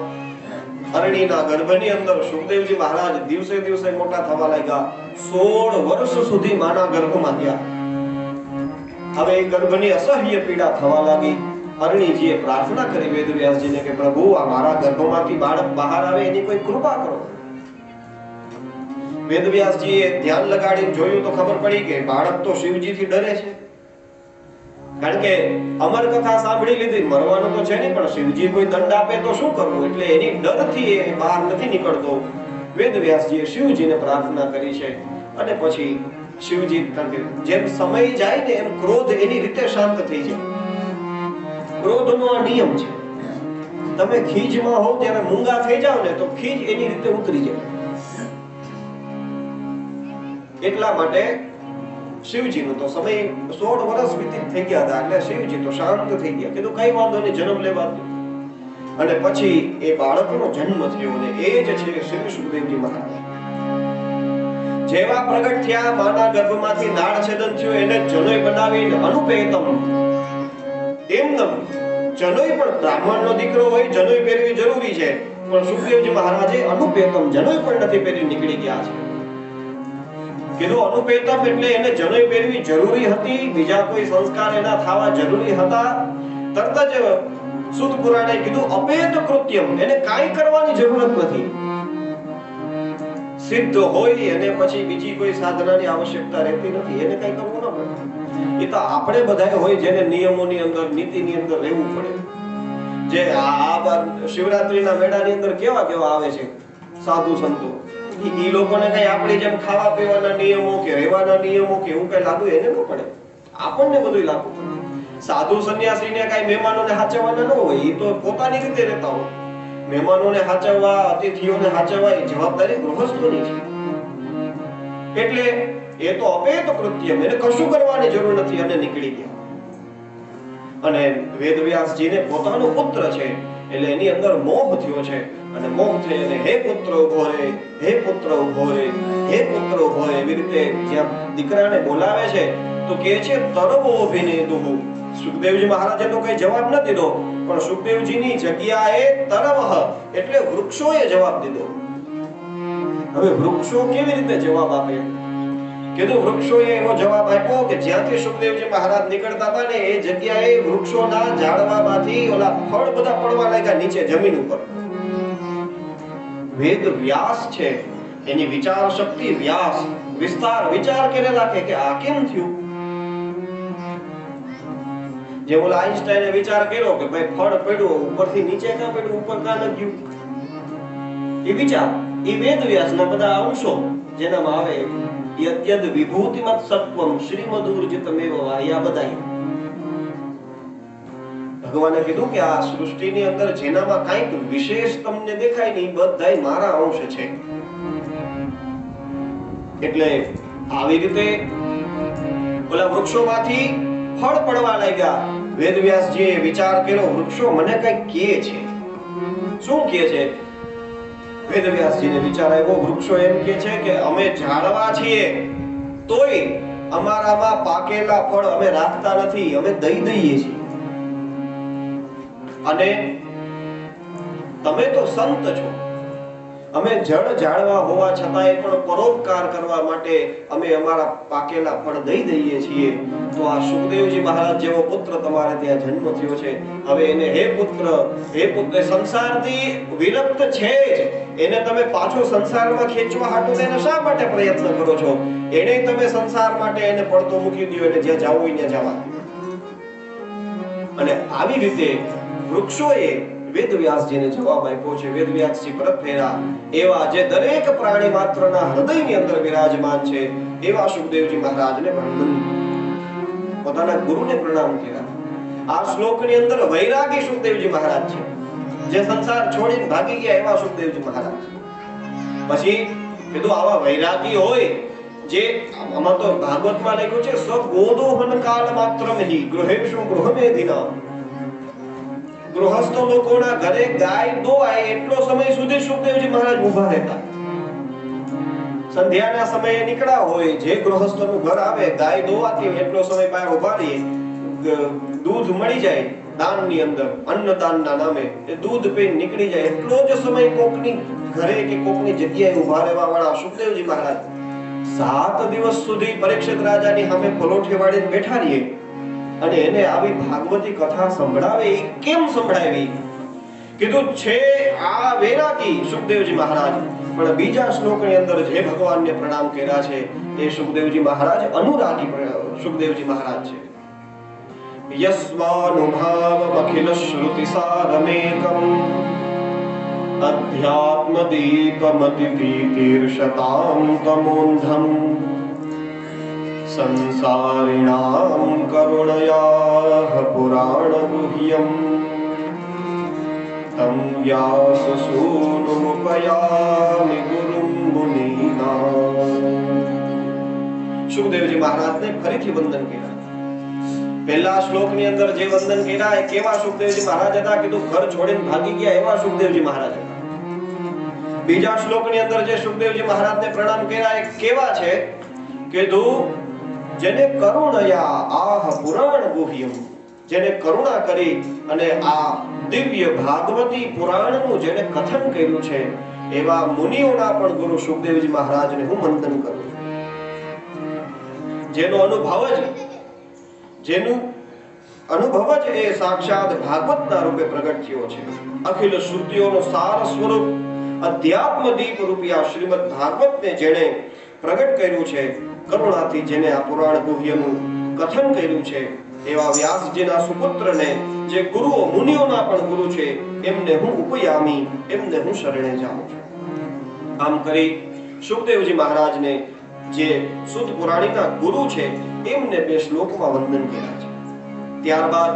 અરણીના ગર્ભની અંદર સુખદેવજી મહારાજ દિવસે દિવસે મોટા થવા લાગ્યા. 16 વર્ષ સુધી માના ગર્ભમાં થયા. હવે એ ગર્ભની અસહ્ય પીડા થવા લાગી. અરણીજીએ પ્રાર્થના કરી વેદવ્યાસજીને કે પ્રભુ આ મારા ગર્ભમાંથી બાળક બહાર આવે એની કોઈ કૃપા કરો. વેદવ્યાસજીએ ધ્યાન લગાડીને જોયું તો ખબર પડી કે બાળક તો શિવજીથી ડરે છે. કારણ કે અમર કથા સાંભળી લીધી, મરવાનું તો છે નહીં, પણ શિવજી કોઈ દંડ આપે તો શું કરવું? એટલે એની ડરથી એ બહાર નથી નીકળતો. વેદવ્યાસજીએ શિવજીને પ્રાર્થના કરી છે. અને પછી શિવજી, કારણ કે જેમ સમય જાય ને એમ ક્રોધ એની રીતે શાંત થઈ જાય. ક્રોધનો આ નિયમ છે. તમે ખીજમાં હો ત્યારે મૂંગા થઈ જાવ ને તો ખીજ એની રીતે ઉતરી જાય. એટલા માટે શિવજીનો તો સમય 16 વર્ષ વ્યતીત થઈ ગયા હતા, એટલે શિવજી તો શાંત થઈ ગયા. કીધું કઈ વાંધો નહીં, જન્મ લેવા દો. અને પછી એ બાળકનો જન્મ થયો, અને એ જ છે શ્રી સુખદેવજી મહારાજ. જેવા પ્રગટ થયા, માના ગર્ભમાંથી નાળ છેદન થયું, એને જનોય બનાવીને અનુપેતમ એમનેમ જનોય પણ બ્રાહ્મણનો દીકરો હોય, જનોય પહેરવી જરૂરી છે, પણ સુખદેવજી મહારાજે અનુપેતમ જનોય પણ નથી પહેરી નીકળી ગયા છે. કીધું અનુપેતમ એટલે એને જનોય પહેરવી જરૂરી હતી, બીજા કોઈ સંસ્કાર એના થવા જરૂરી હતા. તરત જ સુત પુરાણે કીધું અપેત કૃત્યમ, એને કાંઈ કરવાની જરૂરત નથી. સિદ્ધ હોય અને પછી બીજી કોઈ સાધનાની આવશ્યકતા રહેતી નથી, એને કઈ કરવું ન પડે. એ તો આપણે બધા હોય જેને નિયમોની અંદર, નીતિની અંદર રહેવું પડે. જે આ શિવરાત્રીના મેળાની અંદર કેવા કેવા આવે છે સાધુ સંતો, ઈ લોકોને કઈ આપણી જેમ ખાવા પીવાના નિયમો કે રહેવાના નિયમો કે એવું કઈ લાગુ એને ન પડે. આપણને બધું લાગુ પડે. સાધુ સંન્યાસીને કઈ મહેમાનોને હાચવવાના ન હોય, એ તો પોતાની રીતે રહેતા હોય. મહેમાનોને હાચવવા, અતિથિઓને હાચવવા એ જવાબદારી ગૃહસ્થોની છે. એટલે એ તો અપેત કૃત્યમ, એને કશું કરવાની જરૂર નથી, અને નીકળી ગયા. અને વેદવ્યાસજીને પોતાનો પુત્ર છે એટલે એની અંદર મોહ થયો છે. અને મોહ થઈ અને હે પુત્ર ઉભો રે, હે પુત્ર ઉભો રે, હે પુત્ર ઉભો રે, એવી રીતે જ્યાં દીકરાને બોલાવે છે તો કહે છે તરવો અભિનેદુઃ સુખદેવજી મહારાજે તો કઈ જવાબ ન દીધો, પણ સુખદેવજીની જગ્યાએ તરવહ એટલે વૃક્ષોએ જવાબ દીધો. હવે વૃક્ષો કેવી રીતે જવાબ આપે? કીધું વૃક્ષોએ એવો જવાબ આપ્યો કે જ્યાંથી સુખદેવજી મહારાજ નીકળતા હતા ને એ જગ્યાએ વૃક્ષોના ઝાડવામાંથી ઓલા ફળ બધા પડવા લાગ્યા નીચે જમીન ઉપર. વેદ વ્યાસ છે, એની વિચાર શક્તિ વ્યાસ વિસ્તાર વિચાર કરે રાખે કે આ કેમ થયું. જે ઓલા આઈન્સ્ટાઈને વિચાર કર્યો કે ભાઈ ફળ પડ્યું ઉપરથી નીચે ક્યાં પડ્યું, ઉપર ક્યાં ન ગયું, એ વિચાર એ વેદ વ્યાસના બધા અંશો જેનામાં આવે યદ્યદ વિભૂતિમત સત્વમ શ્રીમદુર્જિતમેવ વાયા બધાય. ભગવાને કીધું કે આ સૃષ્ટિની અંદર જેનામાં કંઈક વિશેષ તમને દેખાય ને એ બધાય મારા અંશ છે. એટલે આવી રીતે ઓલા વૃક્ષોમાંથી ફળ પડવા લાગ્યા. વેદવ્યાસજીએ વિચાર કર્યો વૃક્ષો મને કંઈક કહે છે. શું કહે છે? વેદવ્યાસજીને વિચાર આવ્યો વૃક્ષો એમ કહે છે કે અમે ઝાડવા છીએ તોય અમારામાં પાકેલા ફળ અમે રાખતા નથી, અમે દઈ દઈએ છીએ. અને તમે તો સંત છો, અમે જળ ઝાડવા હોવા છતાંય પણ પરોપકાર કરવા માટે અમે અમારા પાકેલા ફળ દઈ દઈએ છીએ. તો આ સુખદેવજી મહારાજ જેવો પુત્ર તમારે ત્યાં જન્મ થયો છે. હવે એને હે પુત્ર સંસારથી વિરક્ત છે જ, એને તમે પાછો સંસારમાં ખેંચવા હાટો તેને શા માટે પ્રયત્ન કરો છો? એને તમે સંસાર માટે એને પડતો મૂકી દો, એટલે જ્યાં જાવું હોય ત્યાં જવા. અને આવી રીતે વૃક્ષોએ વેદવ્યાસજીને જવાબ આપ્યો છે. વેદવ્યાસજી પરત ફેરા એવા જે દરેક પ્રાણી માત્રના હૃદયની અંદર વિરાજમાન છે એવા સુખદેવજી મહારાજને પોતાના ગુરુને પ્રણામ કર્યા. આ શ્લોકની અંદર વૈરાગી સુખદેવજી મહારાજ છે, જે સંસાર છોડીને ભાગી ગયા એવા સુખદેવજી મહારાજ. પછી કીધું આવા વૈરાગી હોય જે આમાં તો ભાગવતમાં લખ્યું છે સ્વગોદોહન કાળ માત્રમહિ ગૃહેષુ ગૃહમેધિના. ગૃહસ્થ લોકોના ઘરે ગાય દોવાય એટલો સમય સુધી સુખદેવજી મહારાજ ઊભા રહેતા. સંધ્યાના સમયે નીકળ્યા હોય, જે ગૃહસ્થનું ઘર આવે ગાય દોવાતી હોય એટલો સમય બહાર ઊભા રહીએ, દૂધ મળી જાય દાનની અંદર અન્નદાનના નામે, એ દૂધ પીને નીકળી જાય એટલો જ સમય કોકની ઘરે કે કોકની જગ્યાએ ઊભા રહેવા વાળા સુખદેવજી મહારાજ 7 દિવસ સુધી પરીક્ષિત રાજાની સામે પલોઠી વાળીને બેઠા રહીએ અને એને આવી ભાગવતી કથા સંભળાવે. એ કેમ સંભળાવી? કીધું છે આ વૈરાગી સુખદેવજી મહારાજ. પણ બીજા શ્લોકની અંદર જે ભગવાનને પ્રણામ કર્યા છે એ સુખદેવજી મહારાજ અનુરાગી સુખદેવજી મહારાજ છે. યસ્વાનુભાવ અખિલ શ્રુતિ સારમેકમ અધ્યાત્મ દીપમતિતીર્ષતામ તમોંધમ સંસારિણામ કરુણયા પુરાણ ગુહ્યમ તમ વ્યાસસૂનુપયામિ ગુરુમ મુનિના. સુખદેવજી મહારાજને ફરીથી વંદન કર્યા. પહેલા શ્લોકની અંદર જે વંદન કર્યા એ કેવા સુખદેવજી મહારાજ હતા? કીધું ઘર છોડીને ભાગી ગયા એવા સુખદેવજી મહારાજ હતા. બીજા શ્લોકની અંદર જે સુખદેવજી મહારાજને પ્રણામ કર્યા એ કેવા છે? કીધું જેને કરુણયા આહ પુરાણ ગુહ્યમ, જેને કરુણા કરી અને આ દિવ્ય ભાગવતી પુરાણનું જેને કથન કર્યું છે એવા મુનિઓના પણ ગુરુ સુખદેવજી મહારાજને હું વંદન કરું. જેનો અનુભવ જ એ સાક્ષાત ભાગવતના રૂપે પ્રગટ થયો છે. અખિલ શ્રુતિઓનો સાર સ્વરૂપ અધ્યાત્મ દીપ રૂપી આ શ્રીમદ ભાગવતને જેણે પ્રગટ કર્યું છે, કરુણાથી જેને આ પુરાણ ગુહ્યનું કથન કર્યું છે એવા વ્યાસજીના સુપુત્રને જે ગુરુઓ મુનિઓના પણ ગુરુ છે એમને હું ઉપયામી, એમને હું શરણે જાઉં છું. આમ કરી સુખદેવજી મહારાજને જે શુદ્ધ પુરાણીના ગુરુ છે એમને 2 શ્લોકમાં વંદન કર્યા છે. ત્યારબાદ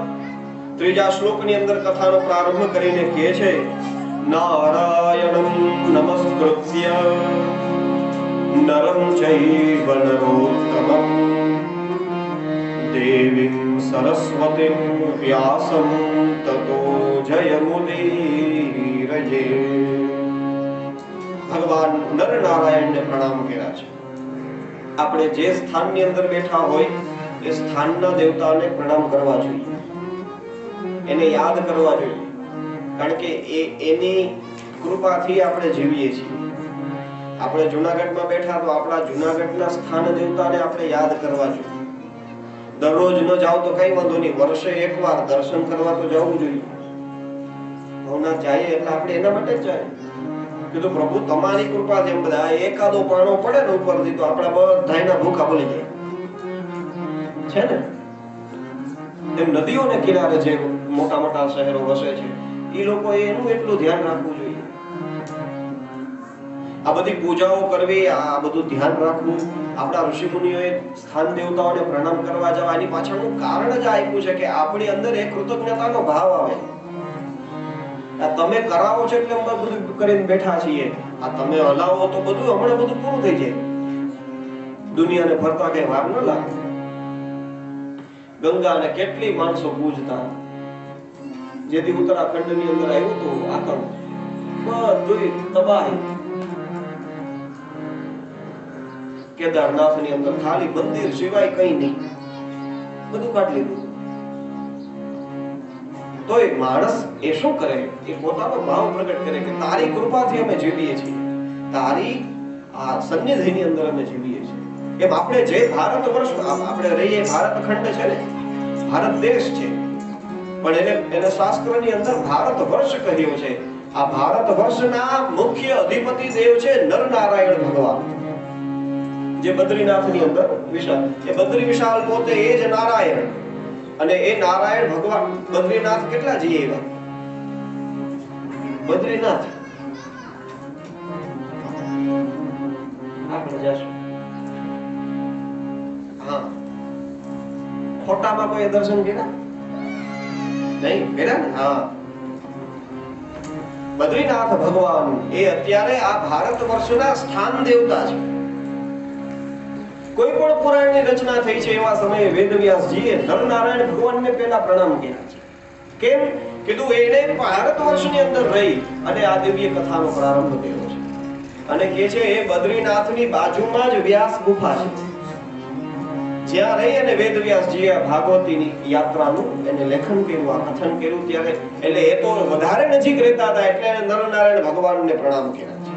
ત્રીજા શ્લોકની અંદર કથાનો પ્રારંભ કરીને કહે છે નારાયણમ નમસ્કૃત્ય નરમ ચૈવ નરોત્તમં દેવીમ સરસ્વતીમ વ્યાસમ તતો જયમુદીરયે. ભગવાન નરનારાયણને પ્રણામ કર્યા છે. આપણે જે સ્થાનની અંદર બેઠા હોય એ સ્થાનના દેવતાઓને પ્રણામ કરવા જોઈએ, એને યાદ કરવા જોઈએ, કારણ કે એની કૃપાથી આપણે જીવીએ છીએ. આપણે જુનાગઢમાં બેઠા તો આપણા જુનાગઢના સ્થાન દેવતાને આપણે યાદ કરવા જોઈએ. દરરોજ ન જાવ તો કઈ વાંધો નહીં, વર્ષે એકવાર દર્શન કરવા તો જવું જોઈએ. ભવનાથ જાય એટલે આપણે એના માટે જ જાય. કીધું પ્રભુ તમારી કૃપાથી એમ બધા એકાદો પાણો પડે ને ઉપરથી તો આપણા બધાયના ભૂખા બોલી જાય છે ને. એમ નદીઓને કિનારે જે મોટા મોટા શહેરો વસે છે એ લોકો એનું એટલું ધ્યાન રાખવું જોઈએ. આ બધી પૂજાઓ કરવી, આ બધું ધ્યાન રાખવું, આપણા ઋષિ મુનિઓએ સ્થાન દેવતાઓને પ્રણામ કરવા જવા, એની પાછળનું કારણ જ આપ્યું છે કે આપણી અંદર એક કૃતજ્ઞતાનો ભાવ આવે. તમે કરાવો છો એટલે અમે બધું કરીને બેઠા છીએ, આ તમે હલાવો તો બધું હમણાં બધું પૂરું થઈ જાય. દુનિયાને ફરતા કઈ વાર ન લાગે. ગંગાને કેટલી માણસો પૂજતા, જેથી ઉત્તરાખંડની અંદર આવ્યું તો આતંક, બધું તબાહી. કેદારનાથની અંદર ખાલી મંદિર સિવાય કઈ નહીં, બધું કાઢી લીધું. તો એ માણસ એ શું કરે, એ પોતાનો ભાવ પ્રગટ કરે કે તારી કૃપાથી અમે જીવીએ છીએ, તારી આ સન્નિધિની અંદર અમે જીવીએ છીએ. એમ આપણે જે ભારત વર્ષ આપણે રહીએ, ભારત ખંડ છે ને, ભારત દેશ છે, પણ એને શાસ્ત્રની અંદર ભારત વર્ષ કહ્યું છે. આ ભારત વર્ષના મુખ્ય અધિપતિ દેવ છે નરનારાયણ ભગવાન, જે બદ્રીનાથની અંદર વિશાલ, એ બદ્રી વિશાલ પોતે એ જ નારાયણ. અને એ નારાયણ ભગવાન બદ્રીનાથ કેટલા જઈએ એવા બદ્રીનાથ આપણે જશું. હા, ખોટામાં કોઈ દર્શન કર્યા નહીં? કર્યા ને? હા, બદ્રીનાથ ભગવાન એ અત્યારે આ ભારત વર્ષના સ્થાન દેવતા છે. કોઈ પણ પુરાણની રચના થઈ છે એવા સમયે વેદવ્યાસજીએ નરનારાયણ ભગવાનને પહેલા પ્રણામ કર્યા છે. કેમ? કીધું એને ભારત વર્ષની અંદર રહી અને આ દિવ્ય કથાનો પ્રારંભ કર્યો છે. અને કહે છે એ બદ્રીનાથની બાજુમાં જ વ્યાસ ગુફા છે, જ્યાં રહી અને વેદવ્યાસજીએ આ ભાગવતીની યાત્રાનું એને લેખન કર્યું, આ કથન કર્યું. ત્યારે એટલે એ તો વધારે નજીક રહેતા હતા એટલે એને નરનારાયણ ભગવાનને પ્રણામ કર્યા છે.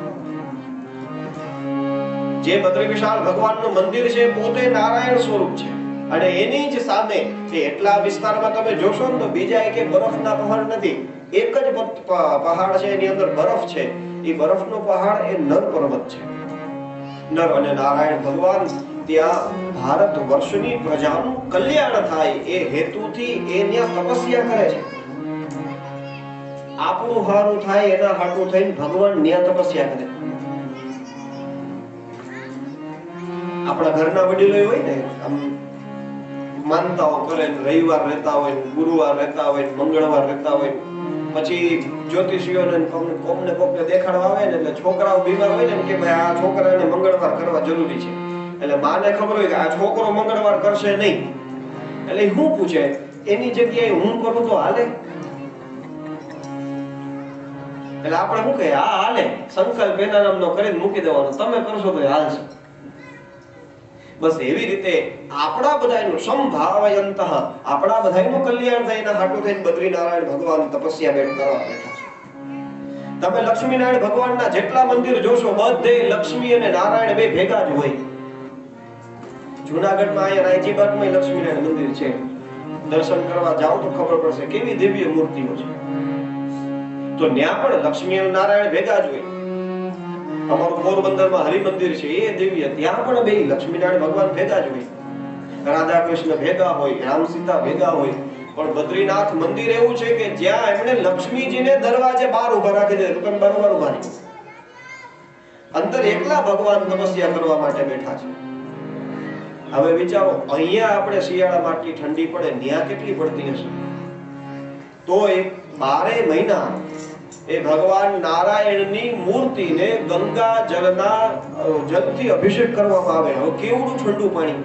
જે બદ્રી વિશાળ ભગવાનનું મંદિર છે પોતે નારાયણ સ્વરૂપ છે, અને એની જ સામે એટલા વિસ્તારમાં તમે જોશો ને તો બીજા એક બરફના પહાડ નથી, એક જ પહાડ છે, એની અંદર બરફ છે. એ બરફનો પહાડ એ નર પર્વત છે. નર અને નારાયણ ભગવાન ત્યાં ભારત વર્ષની પ્રજાનું કલ્યાણ થાય એ હેતુથી એ ત્યાં તપસ્યા કરે છે. આપણું હારું થાય એના હાટું થઈને ભગવાન ત્યાં તપસ્યા કરે. આપણા ઘરના વડીલો હોય ને, આમ માનતાઓ કરે, રવિવાર રહેતા હોય, ગુરુવાર રહેતા હોય, મંગળવાર રહેતા હોય, પછી જ્યોતિષીઓને કોમને દેખાડવા આવે ને એટલે છોકરાઓ બીમાર હોય ને કે ભાઈ આ છોકરાને મંગળવાર કરવા જરૂરી છે. એટલે માને ખબર હોય કે આ છોકરો મંગળવાર કરશે નહીં, એટલે હું પૂછે એની જગ્યાએ હું કરું તો હાલે? એટલે આપણે શું કહે, હા હાલે, સંકલ્પ એના નામનો કરીને મૂકી દેવાનો, તમે કરશો તો હાલશે. બસ એવી રીતે આપણા બધાનું સંભાવયંત, આપણા બધાનું કલ્યાણ થાય એના હાટુ થઈને બદ્રીનારાયણ ભગવાન તપસ્યા બેઠ કરવા બેઠા છે. તમે લક્ષ્મીનારાયણ ભગવાનના જેટલા મંદિર જોશો બધે લક્ષ્મી અને નારાયણ બે ભેગા જ હોય. જૂનાગઢમાં અહીંયા રાયજીબાગમાં લક્ષ્મીનારાયણ મંદિર છે, દર્શન કરવા જાઓ તો ખબર પડશે કેવી દિવ્ય મૂર્તિઓ છે. તો ત્યાં પણ લક્ષ્મી અને નારાયણ ભેગા જ હોય. અમારું પોરબંદરમાં હરિમંદિર છે એ દિવ્ય, ત્યાં પણ બે લક્ષ્મીનારાયણ ભગવાન ભેગા જ હોય, રાધા કૃષ્ણ ભેગા હોય, રામ સીતા ભેગા હોય. પણ બદ્રીનાથ મંદિર એવું છે કે જ્યાં એમણે લક્ષ્મીજીને દરવાજે બહાર ઉભા રાખી દે, તમે બરોબર ઉભા રહી, અંદર એકલા ભગવાન તપસ્યા કરવા માટે બેઠા છે. હવે વિચારો, અહીંયા આપણે શિયાળામાં આટલી ઠંડી પડે, ત્યાં કેટલી પડતી હશે? તો 12 મહિના એ ભગવાન નારાયણની મૂર્તિને ગંગા જળના જલથી અભિષેક કરવામાં આવે. હવે કેવડું ઠંડુ પાણી!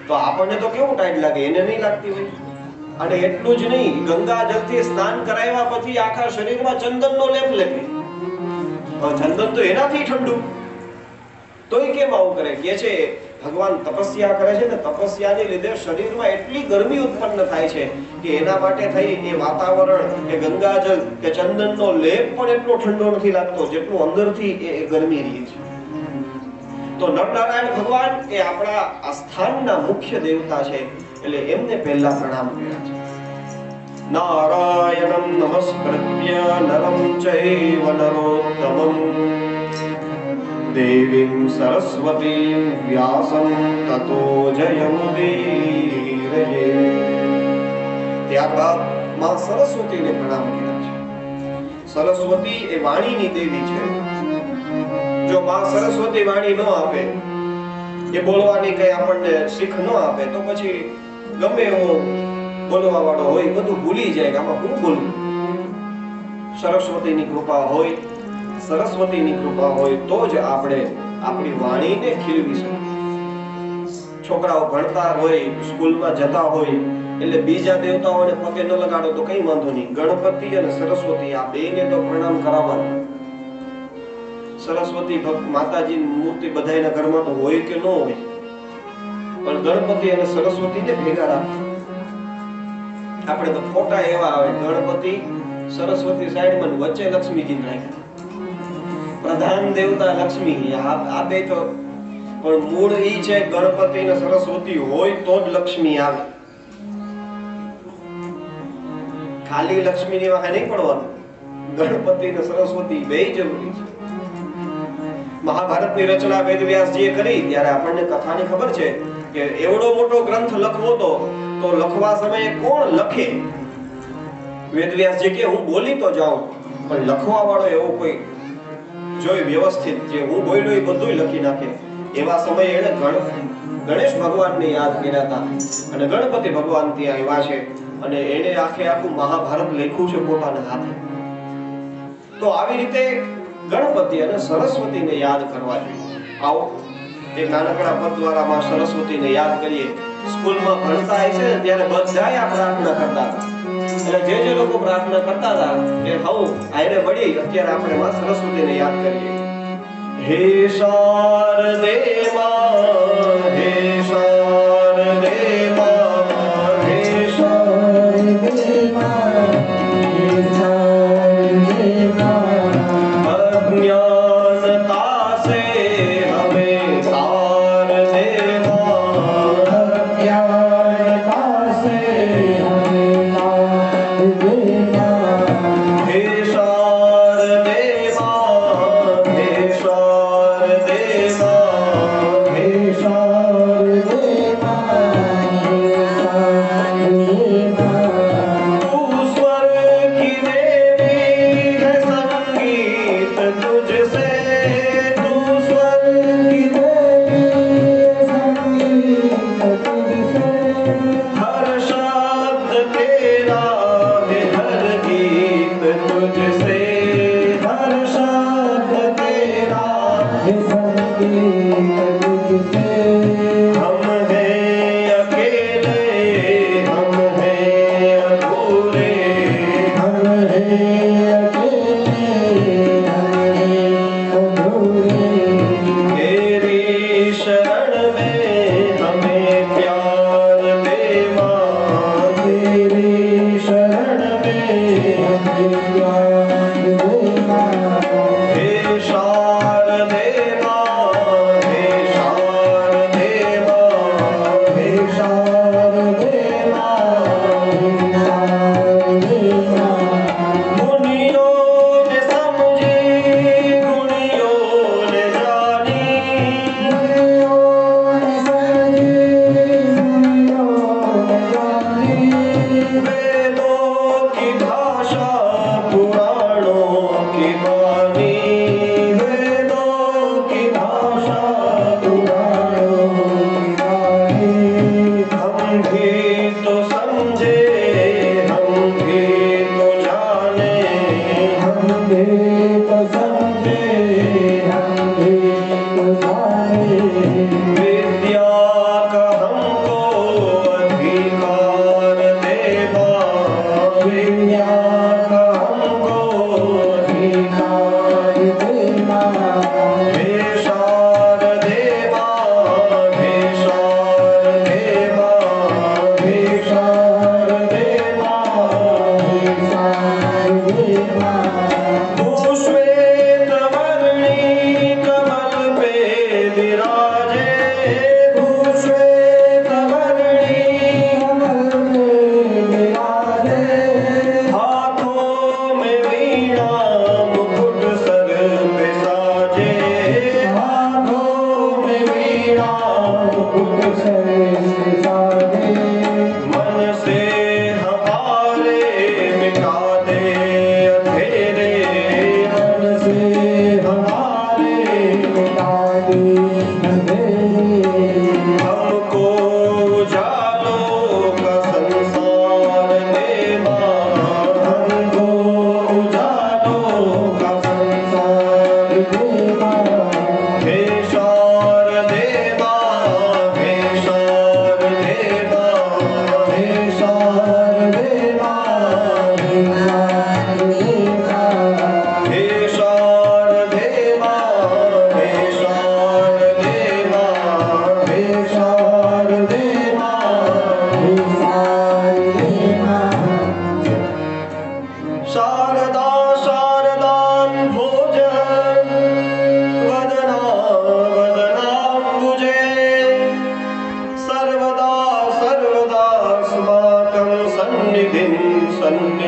તો આપણને તો કેવું ટાઈટ લાગે, એને નહીં લાગતી હોય. અને એટલું જ નહીં, ગંગા જળથી સ્નાન કરાવ્યા પછી આખા શરીરમાં ચંદનનો લેપ લેપે. ચંદન તો એનાથી ઠંડુ, તોય કેમ આવું કરે? કે છે ભગવાન તપસ્યા કરે છે ને તપસ્યાને લીધે શરીરમાં એટલી ગરમી ઉત્પન્ન થાય છે કે એના માટે થઈ એ વાતાવરણ કે ગંગાજળ કે ચંદનનો લેપ પણ એટલો ઠંડો નથી લાગતો જેટલું અંદરથી એ ગરમી રહી છે. તો નરનારાયણ ભગવાન એ આપણા આ સ્થાનના મુખ્ય દેવતા છે એટલે એમને પહેલા પ્રણામ કર્યા છે. નારાયણં નમસ્કૃત્ય નરં ચૈવ નરોત્તમં દેવીં સરસ્વતીં વ્યાસં તતો જયમુદીરયે. ત્યારબાદ માં સરસ્વતીને પ્રણામ કર્યા છે. સરસ્વતી એ વાણીની દેવી છે. જો માં સરસ્વતી વાણી ન આપે, એ બોલવાની કઈ આપણને શીખ ન આપે તો પછી ગમે એવો બોલવા વાળો હોય બધું ભૂલી જાય કે આમાં હું બોલું. સરસ્વતીની કૃપા હોય, સરસ્વતીની કૃપા હોય તો જ આપણે આપણી વાણીને ખીલવી શકીએ. છોકરાઓ ભણતા હોય, સ્કૂલમાં જતા હોય એટલે બીજા દેવતાઓને પગે ન લગાડો તો કઈ વાંધો નહીં. ગણપતિ અને સરસ્વતી આ બેને તો પ્રણામ કરાવવાનું. સરસ્વતી માતાજીની મૂર્તિ બધાયના ઘરમાં તો હોય કે ન હોય, પણ ગણપતિ અને સરસ્વતીને ભેગા રાખો. આપણે તો ફોટા એવા આવે, ગણપતિ સરસ્વતી સાઈડમાં વચ્ચે લક્ષ્મીજી રાખ્યા. પ્રધાન દેવતા લક્ષ્મી આ બે તો, પણ મૂળ ઈ છે ગણપતિ અને સરસ્વતી હોય તો જ લક્ષ્મી આવે. ખાલી લક્ષ્મીની વાહે નહીં પડવાનું, ગણપતિ અને સરસ્વતી બે જરૂરી છે. મહાભારતની રચના વેદવ્યાસજીએ કરી ત્યારે આપણને કથાની ખબર છે કે એવડો મોટો ગ્રંથ લખવો તો લખવા સમયે કોણ લખે? વેદવ્યાસજી કે હું બોલી તો જાઉં પણ લખવા વાળો એવો કોઈ જોઈ વ્યવસ્થિત જે હું બોલ્યો એ બધું લખી નાખે. એવા સમયે એને ગણેશ ભગવાનને યાદ કર્યા હતા અને ગણપતિ ભગવાન ત્યાં આવ્યા છે અને એને આખું મહાભારત લખ્યું છે પોતાના હાથે. તો આવી રીતે ગણપતિ અને સરસ્વતીને યાદ કરવા જોઈએ. આવો એક નાનકડા પદ દ્વારા માં સરસ્વતીને યાદ કરીએ. સ્કૂલમાં ભણતા હોય છે ત્યારે બધાય આ પ્રાર્થના કરતા હતા. એટલે જે લોકો પ્રાર્થના કરતા હતા એ હવું આને વળી અત્યારે આપણે માં સરસ્વતીને યાદ કરીએ. હે શારદે માં, હે શારદે માં, હે શારદે માં, હે શારદે માં, અજ્ઞાનતા સે હમે તાર દે માં, અજ્ઞાનતા સે હમે તાર દે માં, હે શારદે માં, હે શારદે માં, હે શારદે માં, હે શારદે માં, તું સ્વર્ગ की देवी है संगीत तुझसे, तू स्वर्ग की देवी है संगीत तुझसे, हर शब्द तेरा है हर गीत तुझसे, हर शब्द तेरा है संगीत तुझसे, हम हैं अकेले, हम हैं अधूरे, हम हैं अकेले, हम हैं अधूरे, तेरी शरण में हमें प्यार दे मां, तेरी शरण में हमें प्यार दे मां, हे शारदे मां, हे शारदे मां, हे शारदे मां, हे शारदे मां, मुनियों ने समझी, गुणियों ने जानी, मुनियों ने समझी, गुणियों ने जानी, वेदों की भाषा पुराणों की वाणी, वेदों की भाषा पुराणों की वाणी, हम भी तो समझे, हम भी तो जाने, हम भी तो समझे, हम भी तो जाने, विद्या का हमको अधिकार दे मां, विद्या का हमको अधिकार दे मां, हे शारदे मां, हे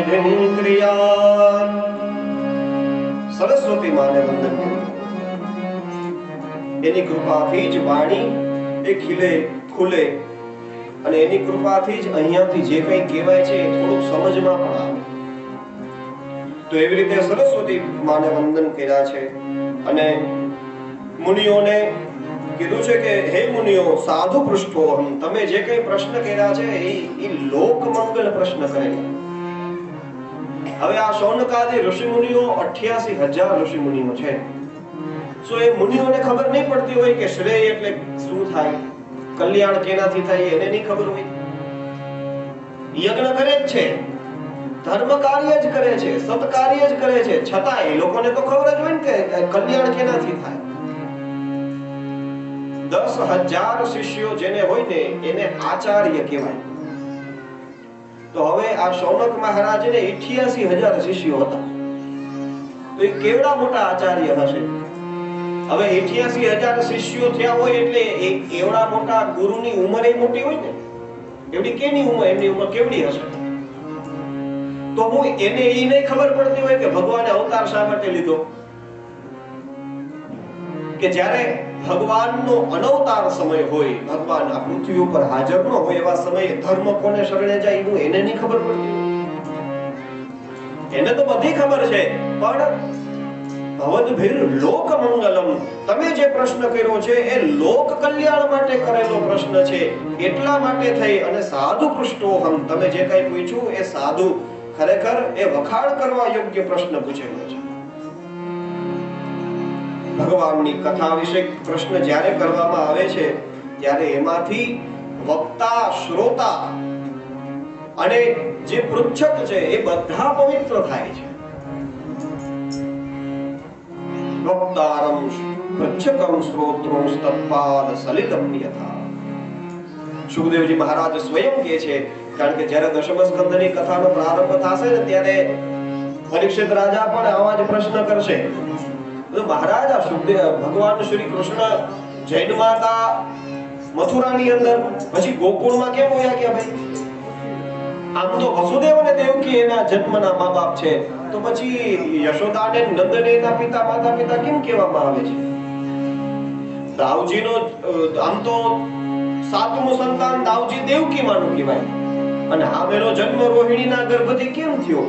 વિધિ ક્રિયા. સરસ્વતી માને વંદન કર્યું. એની કૃપાથી જ વાણી એ ખીલે ખુલે અને એની કૃપાથી જ અહીંયાથી જે કંઈ કહેવાય છે એ થોડુંક સમજમાં પણ આવે. તો એવી રીતે સરસ્વતી માને વંદન કર્યા છે અને મુનિઓને કીધું છે કે હે મુનિઓ, સાધુ પૃષ્ઠોહમ, તમે જે કંઈ પ્રશ્ન કર્યા છે એ લોકમંગલ પ્રશ્ન કરેલા. હવે આ શૌનકાદી ઋષિ મુનિઓ 88,000 ઋષિ મુનિઓ છે. સો એ મુનિઓને ખબર નહીં પડતી હોય કે શ્રેય એટલે શું થાય, કલ્યાણ કેનાથી થાય એને નહીં ખબર હોય. યજ્ઞ કરે જ છે, ધર્મ કાર્ય જ કરે છે, સત કાર્ય જ કરે છે, છતાં એ લોકોને તો ખબર જ હોય ને કે કલ્યાણ કેનાથી થાય. 10,000 શિષ્યો જેને હોય ને એને આચાર્ય કહેવાય. તો હવે આ શૌનક મહારાજને 88,000 શિષ્યો હતા. તો એ કેવડા મોટા આચાર્ય હશે. હવે 88,000 શિષ્યો થયા હોય એટલે એવડા મોટા ગુરુની ઉંમર એ મોટી હોય ને, એવડી કેની ઉંમર, એમની ઉંમર કેવડી હશે? તો હું એને એ નહીં ખબર પડતી હોય કે ભગવાને અવતાર શા માટે લીધો? કે જ્યારે ભગવાનનો અનવતાર સમય હોય, ભગવાન આ પૃથ્વી ઉપર હાજર ન હોય એવા સમયે ધર્મ કોને શરણે જાય હું એને નહીં ખબર પડતી. એને તો બધી ખબર છે, પણ ભવદ્ભીર લોક મંગલમ, તમે જે પ્રશ્ન કર્યો છે એ લોક કલ્યાણ માટે કરેલો પ્રશ્ન છે. એટલા માટે થઈ અને સાધુ પૃષ્ઠોહમ, તમે જે કંઈ પૂછ્યું એ સાધુ, ખરેખર એ વખાણ કરવા યોગ્ય પ્રશ્ન પૂછેલો છે. ભગવાનની કથા વિશે પ્રશ્ન જ્યારે કરવામાં આવે છે ત્યારે એમાંથી વક્તા, શ્રોતા અને જે પૃચ્છક છે એ બધા પવિત્ર થાય છે. વક્તારમ પૃચ્છકમ શ્રોત્રમ તત્પાદ સલિલમ યથા. સુખદેવજી મહારાજ સ્વયં કહે છે, કારણ કે જ્યારે દશમ સ્કંદની કથાનો પ્રારંભ થશે ને ત્યારે પરીક્ષિત રાજા પણ આવા જ પ્રશ્ન કરશે. મહારાજ, આ સુખદેવ ભગવાન શ્રી કૃષ્ણ જૈન માતા મથુરાની અંદર પછી ગોકુળમાં કેમ હોયા ગયા ભાઈ? આમ તો વસુદેવ અને દેવકી એના જન્મના મા બાપ છે, તો પછી યશોદા અને નંદને એના પિતા, માતા પિતા કેમ કહેવામાં આવે છે? દાઉજીનો આમ તો સાતમું સંતાન દાઉજી દેવકી માનું કહેવાય, અને આમેનો જન્મ રોહિણીના ગર્ભથી કેમ થયો?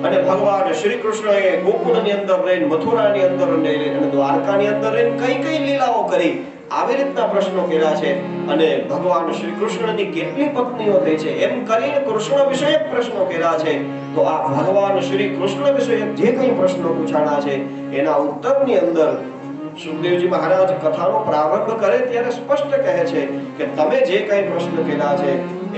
અને ભગવાન શ્રી કૃષ્ણએ ગોકુળની અંદર રહીને, મથુરાની અંદર રહીને અને દ્વારકાની અંદર રહીને કઈ કઈ લીલાઓ કરી, આવી રીતના પ્રશ્નો કર્યા છે. અને ભગવાન શ્રી કૃષ્ણની કેટલી પત્નીઓ થઈ છે એમ કરીને કૃષ્ણ વિષયક પ્રશ્નો કર્યા છે. તો આ ભગવાન શ્રી કૃષ્ણ વિષયક જે કંઈ પ્રશ્નો પૂછાણા છે એના ઉત્તરની અંદર સુખદેવજી મહારાજ કથાનો પ્રારંભ કરે ત્યારે સ્પષ્ટ કહે છે કે તમે જે કંઈ પ્રશ્ન કર્યા છે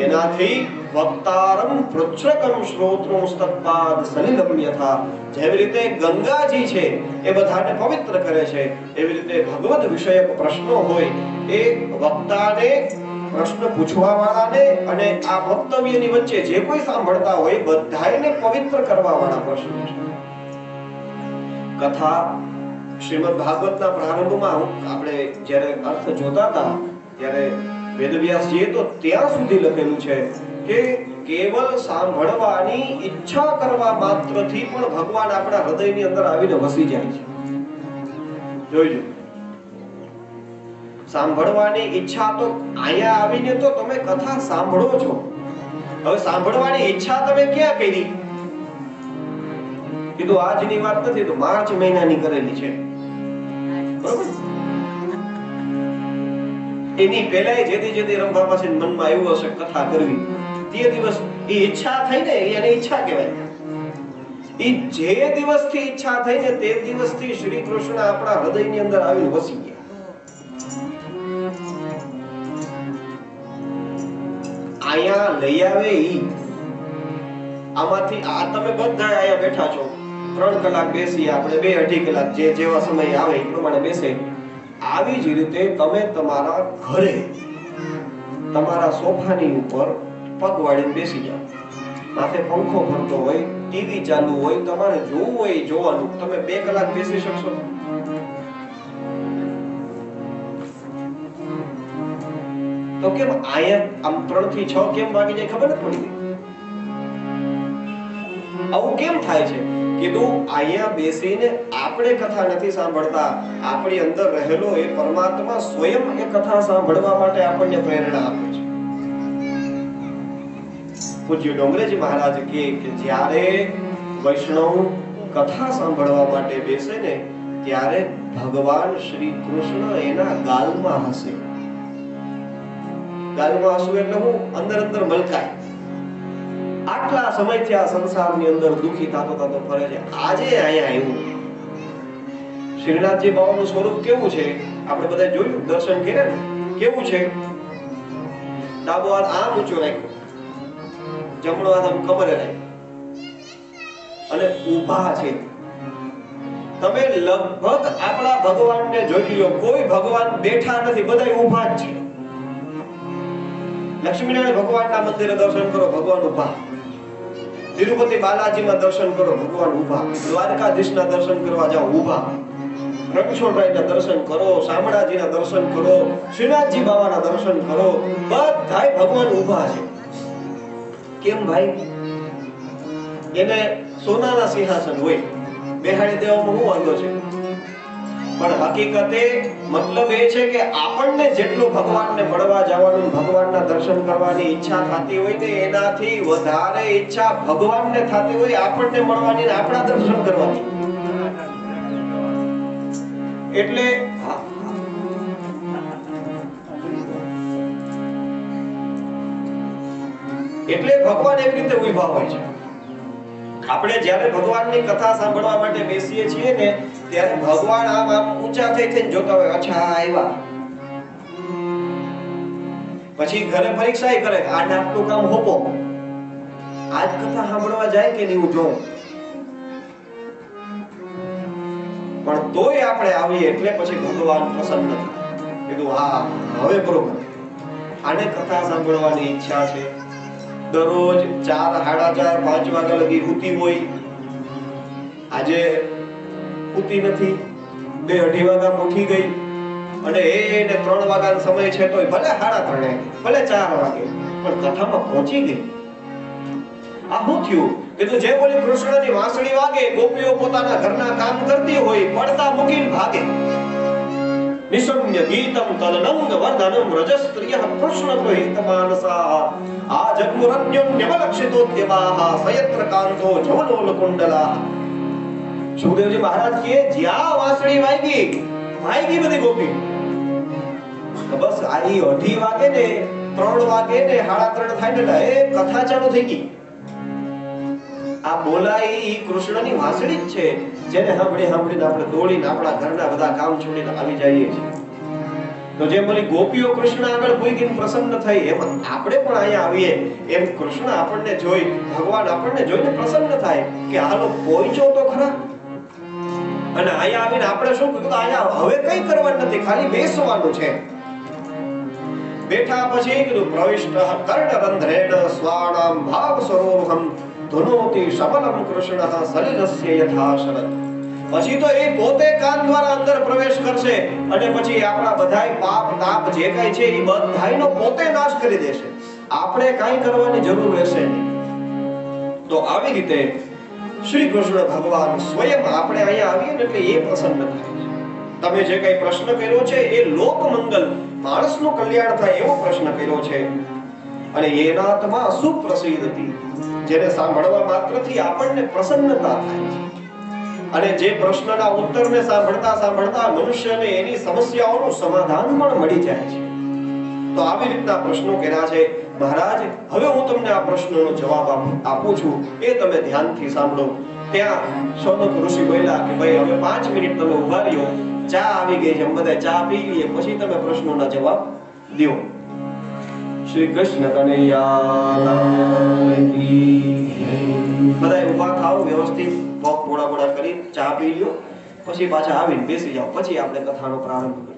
એનાથી વક્તારમ પૃચ્છકમ શ્રોત્રમ તત્પાદ સલિલમ યથા. જેવી રીતે ગંગાજી છે એ બધાને પવિત્ર કરે છે, એવી રીતે ભગવદ વિષયક પ્રશ્નો હોય એ વક્તાને, પ્રશ્ન પૂછવા વાળાને અને આ વક્તવ્યની વચ્ચે જે કોઈ સાંભળતા હોય બધાને પવિત્ર કરવા વાળા પ્રશ્નો છે. કથા શ્રીમદ ભાગવતના પ્રારંભમાં આપણે જ્યારે અર્થ જોતા હતા ત્યારે વેદવ્યાસજીએ તો ત્યાં સુધી લખેલું છે કે કેવલ સાંભળવાની ઈચ્છા કરવા માત્રથી પણ ભગવાન આપણા હૃદયની અંદર આવીને વસી જાય છે. જોઈજો, સાંભળવાની ઈચ્છા તો અહીંયા આવીને તો તમે કથા સાંભળો છો. હવે સાંભળવાની ઈચ્છા તમે ક્યાં કરી? કીધું આજની વાત નથી, તો માર્ચ મહિનાની કરેલી છે. બરોબર? એની પહેલા જેથી રંભા પાસે મનમાં આવ્યું હશે કથા કરવી, તે દિવસ એ ઈચ્છા થઈ ને એને ઈચ્છા કહેવાય. એ જે દિવસથી ઈચ્છા થઈ ને તે દિવસથી શ્રી કૃષ્ણ આપણા હૃદયની અંદર આવીને વસી ગયા. આયા લઈ આવે ઈ. આમાંથી આ તમે બધા આયા બેઠા છો, 3 કલાક બેસી, આપણે 2-2.5 કલાક જે જેવા સમય આવે એ પ્રમાણે બેસે. આવી જ રીતે તમે તમારા ઘરે તમારા સોફાની ઉપર પગ વાળીને બેસી જાઓ. માથે પંખો ફરતો હોય, ટીવી ચાલુ હોય, તમારે જોવું હોય જોવાનું. તમે 2 કલાક બેસી શકશો? તો કેમ આયા આમ 3 થી 6 કેમ વાગી જાય ખબર નથી પડી? આવું કેમ થાય છે? કીધું અહીંયા બેસીને આપણે કથા નથી સાંભળતા, આપણી અંદર રહેલો એ પરમાત્મા સ્વયં એ કથા સાંભળવા માટે આપણને પ્રેરણા આપે છે. પૂજ્ય ડોંગરેજી મહારાજ કહે કે જ્યારે વૈષ્ણવ કથા સાંભળવા માટે બેસે ને ત્યારે ભગવાન શ્રી કૃષ્ણ એના ગાલમાં હસે. ગાલમાં હસવું એટલે હું અંદર અંદર મલકાય. આટલા સમયથી આ સંસારની અંદર દુખી થતો થતો ફરે છે, આજે અહીંયા આવ્યું. શ્રીનાથજી બાબાનું સ્વરૂપ કેવું છે આપણે બધા જોયું, દર્શન કર્યા ને, કેવું છે? ડાબો હાથ આમ ઊંચો રાખ્યો, જમણો હાથ આમ કમરે રાખ્યો અને ઊભા છે. તમે લગભગ આપણા ભગવાનને જોઈ લો, કોઈ ભગવાન બેઠા નથી, બધા ઊભા જ છે. લક્ષ્મીનારાયણ ભગવાનના મંદિરે દર્શન કરો, ભગવાન ઊભા. તિરુપતિ બાલાજીમાં દર્શન કરો, ભગવાન ઊભા. દ્વારકાધીશના દર્શન કરવા જાઓ, ઊભા. રણછોડરાયના દર્શન કરો, શામળાજીના દર્શન કરો, શ્રીનાથજી બાબાના દર્શન કરો, બધાય ભગવાન ઊભા છે. કેમ ભાઈ? એને સોનાના સિંહાસન હોય, બેહાડી દેવામાં શું વાંધો છે? પણ હકીકતે મતલબ એ છે કે આપણને જેટલું ભગવાનને મળવા જવાનું, ભગવાનના દર્શન કરવાની ઈચ્છા થતી હોય ને એનાથી વધારે ઈચ્છા ભગવાનને થતી હોય આપણને મળવાની ને આપણા દર્શન કરવાની. એટલે ભગવાન એવી રીતે ઉભા હોય છે. આપણે જ્યારે ભગવાનની કથા સાંભળવા માટે બેસીએ છીએ ને ત્યારે ભગવાન આમ આમ ઊંચા થઈને જોતા હોય, અચ્છા આવ્યા. પછી ઘરે પરીક્ષા કરે, આ નાટનું કામ હોપો, આજ કથા સાંભળવા જાય કે નહીં હું જોઉં. પણ તોય આપણે આવીએ એટલે પછી ભગવાન પ્રસન્ન થાય. કીધું હા હવે બરોબર, આને કથા સાંભળવાની ઈચ્છા છે. દરરોજ 4, 4:30, 5 વાગ્યા લગી ઉતી હોય, આજે ઉતી નથી, 2, 2:30 વાગ્યા ઉઠી ગઈ અને એને 3 વાગ્યાનો સમય છે તો ભલે 3:30 ભલે 4 વાગે પણ કથામાં પહોંચી ગઈ. આ શું થયું? કીધું જે બોલી કૃષ્ણની વાંસળી વાગે, ગોપીઓ પોતાના ઘરના કામ કરતી હોય, પડતા મૂકીને ભાગે. નિસમ્ય ગીતમ તદનંગ વર્ધનમ રજસ્ત્રિયઃ કૃષ્ણ પ્રહિત માનસા આ જગમુરન્યમ નિમલક્ષિતોદ્યમાઃ સયત્ર કાંતો જવલોલ કુંડલા. સુખદેવજી મહારાજ કહે જ્યાં વાંસળી વાગી બધી ગોપી. બસ આ 2:30 વાગે ને 3 વાગે ને 3:30 થાય ને એ કથા ચાલુ થઈ ગઈ. આ બોલાઈ કૃષ્ણની વાંસળી જ છે, જેને સાંભળીને આપણે દોડીને આપણા ઘરના બધા કામ છોડીને આવી જઈએ છીએ. તો જે બોલી ગોપીઓ કૃષ્ણ આગળ ભૂગીને પ્રસન્ન થઈ, એમ આપણે પણ અહીંયા આવીએ, એમ કૃષ્ણ આપણને જોઈ, ભગવાન આપણને જોઈને પ્રસન્ન થાય કે હાલો પહોંચો તો ખરા. અને અહીંયા આવીને આપણે શું કીધું? અહીંયા હવે કઈ કરવાનું નથી, ખાલી બેસવાનું છે. બેઠા પછી કીધું પ્રવિષ્ટઃ કર્ણરંધ્રેણ સ્વાણામ ભાવ સરોહમ ધુનોતિ શબલમ કૃષ્ણઃ સલિલસ્ય યથા શરદ. પછી તો એ પોતે કાન દ્વારા અંદર પ્રવેશ કરશે અને પછી આપણા બધાય પાપ તાપ જે કઈ છે એ બધાયનો પોતે નાશ કરી દેશે. આપણે કાઈ કરવાની જરૂર રહેશે નહીં. તો આવી રીતે શ્રી કૃષ્ણ ભગવાન સ્વયં આપણે અહીંયા આવીએ ને એટલે એ પ્રસન્ન થાય છે. તમે જે કઈ પ્રશ્ન કર્યો છે એ લોક મંગલ, માણસનું કલ્યાણ થાય એવો પ્રશ્ન કર્યો છે. અને એનાત્મા સુપ્રસિદ્ધતી, જેને સાંભળવા માત્રથી આપણને પ્રસન્નતા થાય છે. અને જે પ્રશ્નના ઉત્તરને સાંભળતા સાંભળતા મનુષ્યને એની સમસ્યાઓનું સમાધાન પણ મળી જાય છે. તો આવી રીતના પ્રશ્નો કર્યા છે. મહારાજ હવે હું તમને આ પ્રશ્નનો જવાબ આપું છું, એ તમે ધ્યાનથી સાંભળો. ત્યાં શૌનક ઋષિ બોલ્યા કે ભાઈ હવે 5 મિનિટ તમે ઉભા રહ્યો, ચા આવી ગઈ છે, બધા ચા પી લઈએ પછી તમે પ્રશ્નોના જવાબ દો. શ્રી કૃષ્ણ કનૈયા બધા ઉભા થાઓ, વ્યવસ્થિત પગ પોળા પોળા કરી ચા પી લ્યો, પછી પાછા આવીને બેસી જાઓ, પછી આપણે કથાનો પ્રારંભ કરીએ.